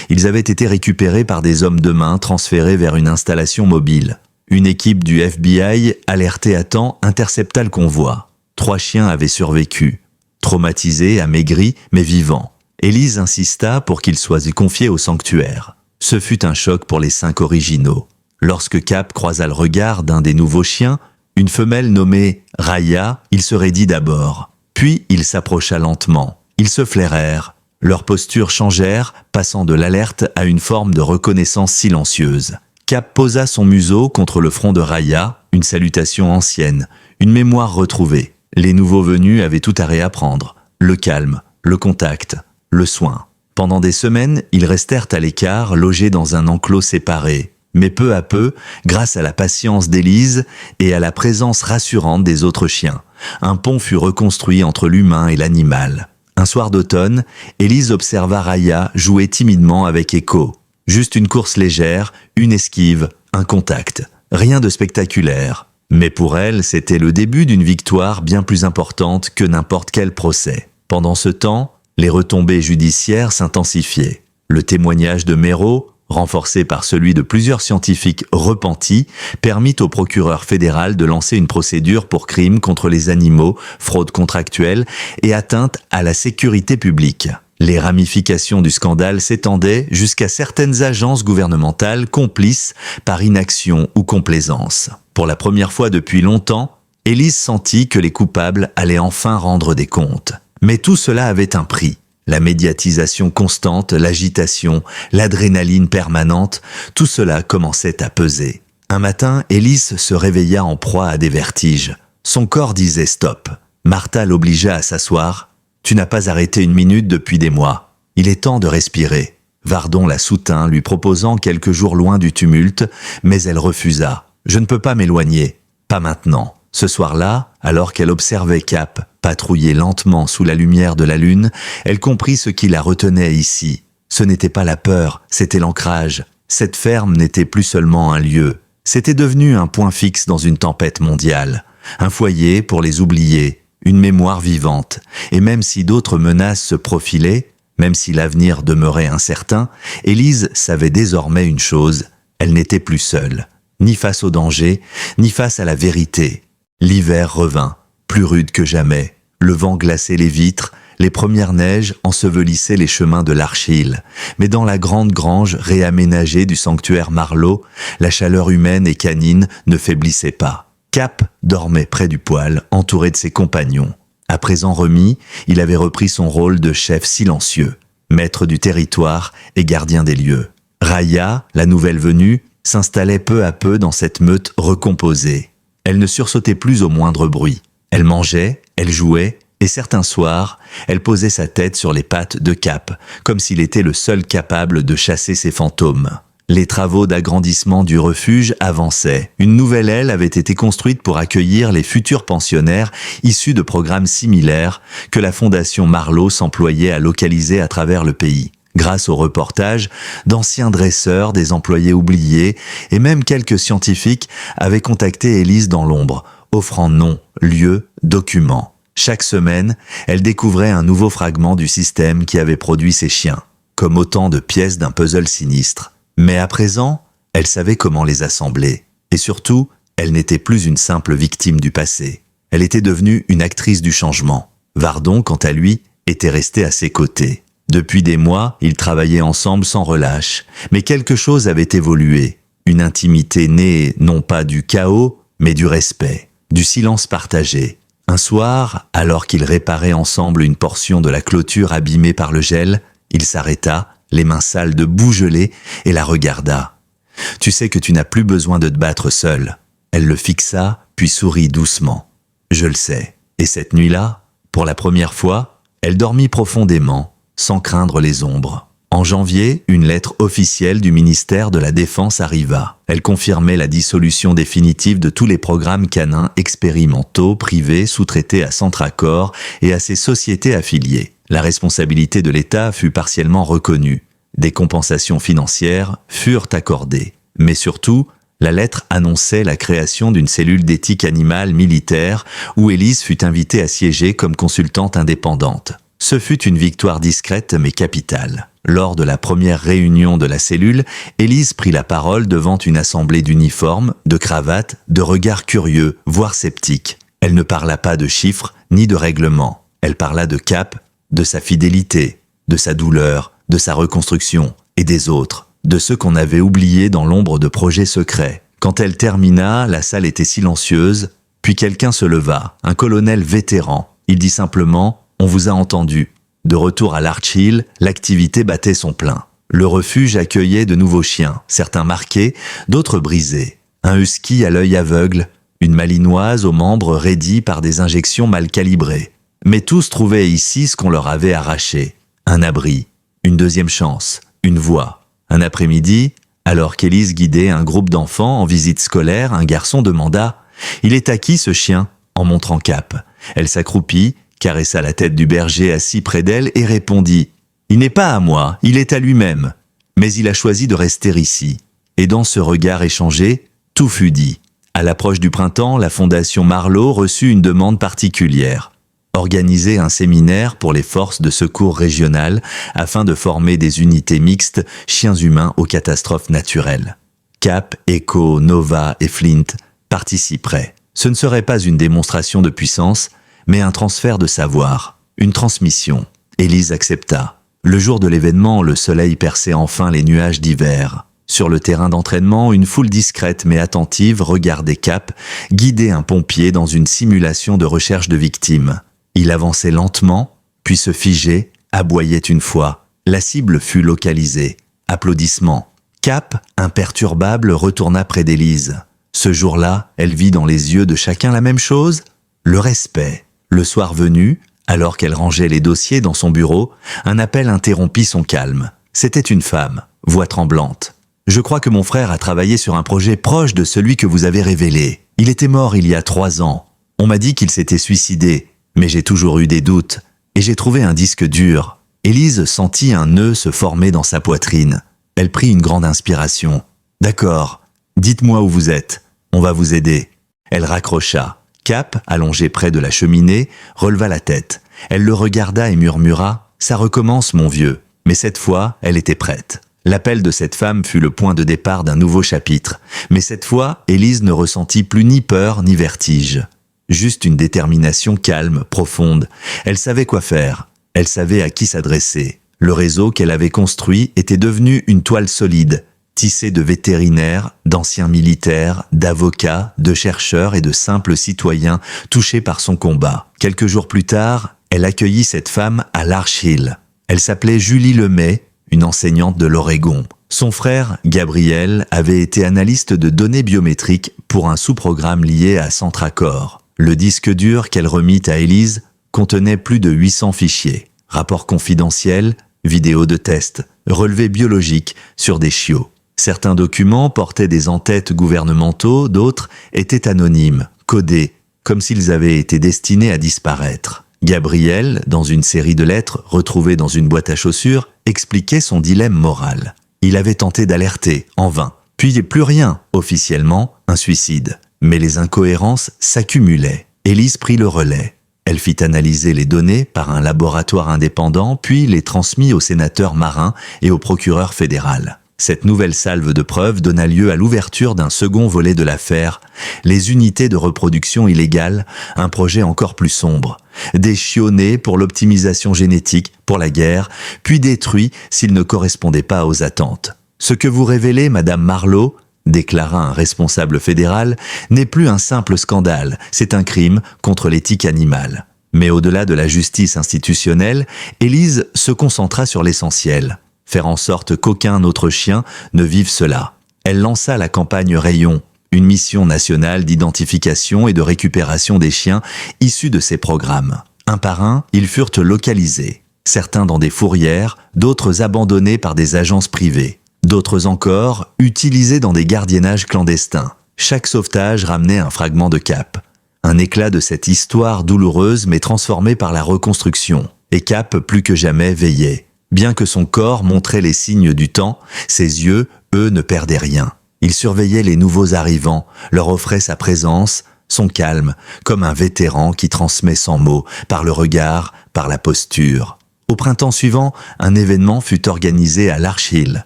Ils avaient été récupérés par des hommes de main transférés vers une installation mobile. Une équipe du FBI, alertée à temps, intercepta le convoi. 3 chiens avaient survécu, traumatisés, amaigris, mais vivants. Élise insista pour qu'ils soient confiés au sanctuaire. Ce fut un choc pour les 5 originaux. Lorsque Cap croisa le regard d'un des nouveaux chiens, une femelle nommée Raya, il se raidit d'abord. Puis il s'approcha lentement. Ils se flairèrent. Leurs postures changèrent, passant de l'alerte à une forme de reconnaissance silencieuse. Cap posa son museau contre le front de Raya, une salutation ancienne, une mémoire retrouvée. Les nouveaux venus avaient tout à réapprendre. Le calme, le contact, le soin. Pendant des semaines, ils restèrent à l'écart, logés dans un enclos séparé. Mais peu à peu, grâce à la patience d'Élise et à la présence rassurante des autres chiens, un pont fut reconstruit entre l'humain et l'animal. Un soir d'automne, Élise observa Raya jouer timidement avec Echo. Juste une course légère, une esquive, un contact. Rien de spectaculaire. Mais pour elle, c'était le début d'une victoire bien plus importante que n'importe quel procès. Pendant ce temps, les retombées judiciaires s'intensifiaient. Le témoignage de Méraud, renforcé par celui de plusieurs scientifiques repentis, permit au procureur fédéral de lancer une procédure pour crime contre les animaux, fraude contractuelle et atteinte à la sécurité publique. Les ramifications du scandale s'étendaient jusqu'à certaines agences gouvernementales complices par inaction ou complaisance. Pour la première fois depuis longtemps, Élise sentit que les coupables allaient enfin rendre des comptes. Mais tout cela avait un prix. La médiatisation constante, l'agitation, l'adrénaline permanente, tout cela commençait à peser. Un matin, Élise se réveilla en proie à des vertiges. Son corps disait stop. Martha l'obligea à s'asseoir. « Tu n'as pas arrêté une minute depuis des mois. Il est temps de respirer. » Vardon la soutint, lui proposant quelques jours loin du tumulte, mais elle refusa. « Je ne peux pas m'éloigner. Pas maintenant. » Ce soir-là, alors qu'elle observait Cap patrouiller lentement sous la lumière de la lune, elle comprit ce qui la retenait ici. Ce n'était pas la peur, c'était l'ancrage. Cette ferme n'était plus seulement un lieu. C'était devenu un point fixe dans une tempête mondiale. Un foyer pour les oubliés, une mémoire vivante. Et même si d'autres menaces se profilaient, même si l'avenir demeurait incertain, Élise savait désormais une chose, elle n'était plus seule. Ni face au danger, ni face à la vérité. L'hiver revint, plus rude que jamais. Le vent glaçait les vitres, les premières neiges ensevelissaient les chemins de l'Archil. Mais dans la grande grange réaménagée du sanctuaire Marleau, la chaleur humaine et canine ne faiblissait pas. Cap dormait près du poêle, entouré de ses compagnons. À présent remis, il avait repris son rôle de chef silencieux, maître du territoire et gardien des lieux. Raya, la nouvelle venue, s'installait peu à peu dans cette meute recomposée. Elle ne sursautait plus au moindre bruit. Elle mangeait, elle jouait, et certains soirs, elle posait sa tête sur les pattes de Cap, comme s'il était le seul capable de chasser ses fantômes. Les travaux d'agrandissement du refuge avançaient. Une nouvelle aile avait été construite pour accueillir les futurs pensionnaires issus de programmes similaires que la Fondation Marleau s'employait à localiser à travers le pays. Grâce aux reportages, d'anciens dresseurs, des employés oubliés et même quelques scientifiques avaient contacté Élise dans l'ombre, offrant nom, lieu, documents. Chaque semaine, elle découvrait un nouveau fragment du système qui avait produit ces chiens, comme autant de pièces d'un puzzle sinistre. Mais à présent, elle savait comment les assembler. Et surtout, elle n'était plus une simple victime du passé. Elle était devenue une actrice du changement. Vardon, quant à lui, était resté à ses côtés. Depuis des mois, ils travaillaient ensemble sans relâche. Mais quelque chose avait évolué. Une intimité née non pas du chaos, mais du respect, du silence partagé. Un soir, alors qu'ils réparaient ensemble une portion de la clôture abîmée par le gel, il s'arrêta, les mains sales de boue gelée, et la regarda. « Tu sais que tu n'as plus besoin de te battre seule. » Elle le fixa, puis sourit doucement. « Je le sais. » Et cette nuit-là, pour la première fois, elle dormit profondément, sans craindre les ombres. En janvier, une lettre officielle du ministère de la Défense arriva. Elle confirmait la dissolution définitive de tous les programmes canins expérimentaux privés sous-traités à Centracor et à ses sociétés affiliées. La responsabilité de l'État fut partiellement reconnue. Des compensations financières furent accordées. Mais surtout, la lettre annonçait la création d'une cellule d'éthique animale militaire où Élise fut invitée à siéger comme consultante indépendante. Ce fut une victoire discrète mais capitale. Lors de la première réunion de la cellule, Élise prit la parole devant une assemblée d'uniformes, de cravates, de regards curieux, voire sceptiques. Elle ne parla pas de chiffres ni de règlements. Elle parla de Cap, de sa fidélité, de sa douleur, de sa reconstruction et des autres, de ceux qu'on avait oubliés dans l'ombre de projets secrets. Quand elle termina, la salle était silencieuse, puis quelqu'un se leva, un colonel vétéran. Il dit simplement « On vous a entendu ». De retour à l'Archil, l'activité battait son plein. Le refuge accueillait de nouveaux chiens, certains marqués, d'autres brisés. Un husky à l'œil aveugle, une malinoise aux membres raidis par des injections mal calibrées. Mais tous trouvaient ici ce qu'on leur avait arraché. Un abri, une deuxième chance, une voix. Un après-midi, alors qu'Élise guidait un groupe d'enfants en visite scolaire, un garçon demanda « Il est à qui ce chien ?» en montrant Cap. Elle s'accroupit, caressa la tête du berger assis près d'elle et répondit « Il n'est pas à moi, il est à lui-même. Mais il a choisi de rester ici. » Et dans ce regard échangé, tout fut dit. À l'approche du printemps, la Fondation Marleau reçut une demande particulière. Organiser un séminaire pour les forces de secours régionales afin de former des unités mixtes chiens humains aux catastrophes naturelles. Cap, Echo, Nova et Flint participeraient. Ce ne serait pas une démonstration de puissance, mais un transfert de savoir, une transmission. Élise accepta. Le jour de l'événement, le soleil perçait enfin les nuages d'hiver. Sur le terrain d'entraînement, une foule discrète mais attentive regardait Cap guider un pompier dans une simulation de recherche de victimes. Il avançait lentement, puis se figeait, aboyait une fois. La cible fut localisée. Applaudissements. Cap, imperturbable, retourna près d'Élise. Ce jour-là, elle vit dans les yeux de chacun la même chose, le respect. Le soir venu, alors qu'elle rangeait les dossiers dans son bureau, un appel interrompit son calme. C'était une femme, voix tremblante. « Je crois que mon frère a travaillé sur un projet proche de celui que vous avez révélé. Il était mort il y a 3 ans. On m'a dit qu'il s'était suicidé, mais j'ai toujours eu des doutes. Et j'ai trouvé un disque dur. » Élise sentit un nœud se former dans sa poitrine. Elle prit une grande inspiration. « D'accord, dites-moi où vous êtes. On va vous aider. » Elle raccrocha. Cap, allongé près de la cheminée, releva la tête. Elle le regarda et murmura « Ça recommence, mon vieux. » Mais cette fois, elle était prête. L'appel de cette femme fut le point de départ d'un nouveau chapitre. Mais cette fois, Élise ne ressentit plus ni peur ni vertige. Juste une détermination calme, profonde. Elle savait quoi faire. Elle savait à qui s'adresser. Le réseau qu'elle avait construit était devenu une toile solide, tissée de vétérinaires, d'anciens militaires, d'avocats, de chercheurs et de simples citoyens touchés par son combat. Quelques jours plus tard, elle accueillit cette femme à Larch Hill. Elle s'appelait Julie Lemay, une enseignante de l'Oregon. Son frère, Gabriel, avait été analyste de données biométriques pour un sous-programme lié à Centracor. Le disque dur qu'elle remit à Élise contenait plus de 800 fichiers, rapports confidentiels, vidéos de tests, relevés biologiques sur des chiots. Certains documents portaient des en-têtes gouvernementaux, d'autres étaient anonymes, codés, comme s'ils avaient été destinés à disparaître. Gabriel, dans une série de lettres retrouvées dans une boîte à chaussures, expliquait son dilemme moral. Il avait tenté d'alerter, en vain. Puis plus rien, officiellement, un suicide. Mais les incohérences s'accumulaient. Élise prit le relais. Elle fit analyser les données par un laboratoire indépendant, puis les transmit au sénateur Marin et au procureur fédéral. Cette nouvelle salve de preuves donna lieu à l'ouverture d'un second volet de l'affaire, les unités de reproduction illégale, un projet encore plus sombre. Des chiots nés pour l'optimisation génétique, pour la guerre, puis détruits s'ils ne correspondaient pas aux attentes. Ce que vous révélez, Madame Marleau, déclara un responsable fédéral, n'est plus un simple scandale, c'est un crime contre l'éthique animale. Mais au-delà de la justice institutionnelle, Élise se concentra sur l'essentiel. Faire en sorte qu'aucun autre chien ne vive cela. Elle lança la campagne Rayon, une mission nationale d'identification et de récupération des chiens issus de ces programmes. Un par un, ils furent localisés. Certains dans des fourrières, d'autres abandonnés par des agences privées. D'autres encore, utilisés dans des gardiennages clandestins. Chaque sauvetage ramenait un fragment de Cap. Un éclat de cette histoire douloureuse mais transformée par la reconstruction. Et Cap, plus que jamais, veillait. Bien que son corps montrait les signes du temps, ses yeux, eux, ne perdaient rien. Il surveillait les nouveaux arrivants, leur offrait sa présence, son calme, comme un vétéran qui transmet sans mots, par le regard, par la posture. Au printemps suivant, un événement fut organisé à Larch Hill.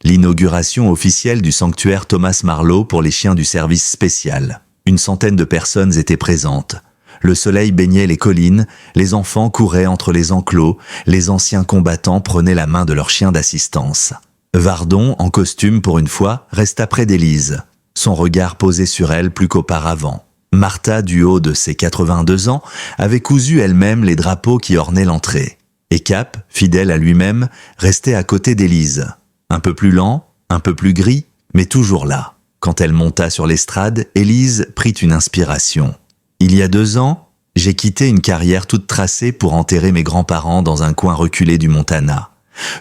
L'inauguration officielle du sanctuaire Thomas Marleau pour les chiens du service spécial. Une centaine de personnes étaient présentes. Le soleil baignait les collines, les enfants couraient entre les enclos, les anciens combattants prenaient la main de leurs chiens d'assistance. Vardon, en costume pour une fois, resta près d'Élise, son regard posé sur elle plus qu'auparavant. Martha, du haut de ses 82 ans, avait cousu elle-même les drapeaux qui ornaient l'entrée. Et Cap, fidèle à lui-même, restait à côté d'Élise. Un peu plus lent, un peu plus gris, mais toujours là. Quand elle monta sur l'estrade, Élise prit une inspiration. Il y a 2 ans, j'ai quitté une carrière toute tracée pour enterrer mes grands-parents dans un coin reculé du Montana.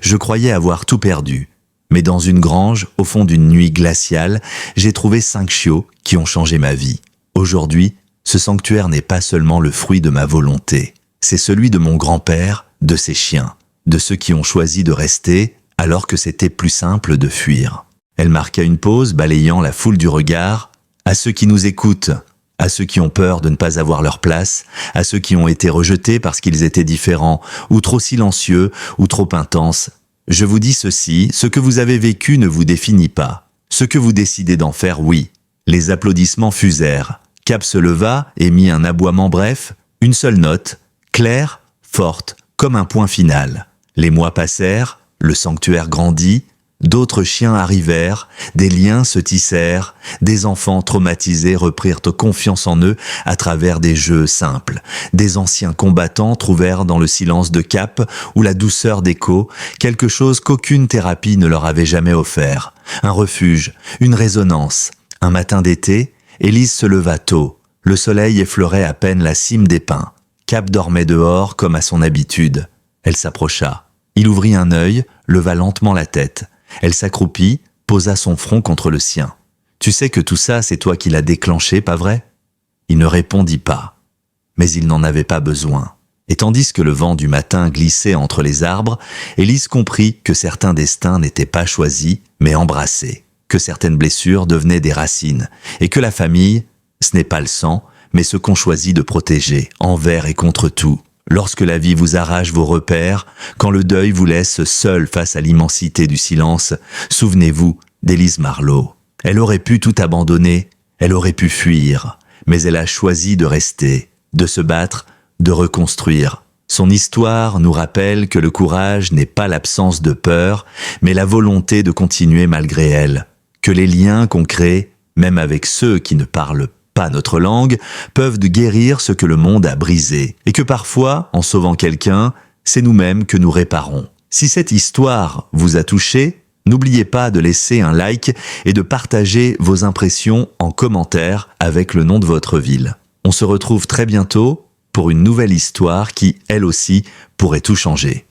Je croyais avoir tout perdu. Mais dans une grange, au fond d'une nuit glaciale, j'ai trouvé 5 chiots qui ont changé ma vie. Aujourd'hui, ce sanctuaire n'est pas seulement le fruit de ma volonté. C'est celui de mon grand-père, de ses chiens, de ceux qui ont choisi de rester alors que c'était plus simple de fuir. Elle marqua une pause, balayant la foule du regard. À ceux qui nous écoutent, à ceux qui ont peur de ne pas avoir leur place, à ceux qui ont été rejetés parce qu'ils étaient différents, ou trop silencieux, ou trop intenses, je vous dis ceci, ce que vous avez vécu ne vous définit pas. Ce que vous décidez d'en faire, oui. Les applaudissements fusèrent. Cap se leva, émit un aboiement bref, une seule note, claire, forte, comme un point final. Les mois passèrent, le sanctuaire grandit, d'autres chiens arrivèrent, des liens se tissèrent, des enfants traumatisés reprirent confiance en eux à travers des jeux simples. Des anciens combattants trouvèrent dans le silence de Cap ou la douceur d'Echo quelque chose qu'aucune thérapie ne leur avait jamais offert. Un refuge, une résonance. Un matin d'été, Élise se leva tôt. Le soleil effleurait à peine la cime des pins. Cap dormait dehors comme à son habitude. Elle s'approcha. Il ouvrit un œil, leva lentement la tête. Elle s'accroupit, posa son front contre le sien. « Tu sais que tout ça, c'est toi qui l'as déclenché, pas vrai ?» Il ne répondit pas. Mais il n'en avait pas besoin. Et tandis que le vent du matin glissait entre les arbres, Élise comprit que certains destins n'étaient pas choisis, mais embrassés, que certaines blessures devenaient des racines, et que la famille, ce n'est pas le sang, mais ce qu'on choisit de protéger, envers et contre tout. Lorsque la vie vous arrache vos repères, quand le deuil vous laisse seul face à l'immensité du silence, souvenez-vous d'Élise Marleau. Elle aurait pu tout abandonner, elle aurait pu fuir, mais elle a choisi de rester, de se battre, de reconstruire. Son histoire nous rappelle que le courage n'est pas l'absence de peur, mais la volonté de continuer malgré elle. Que les liens qu'on crée, même avec ceux qui ne parlent pas notre langue, peuvent guérir ce que le monde a brisé. Et que parfois, en sauvant quelqu'un, c'est nous-mêmes que nous réparons. Si cette histoire vous a touché, n'oubliez pas de laisser un like et de partager vos impressions en commentaire avec le nom de votre ville. On se retrouve très bientôt pour une nouvelle histoire qui, elle aussi, pourrait tout changer.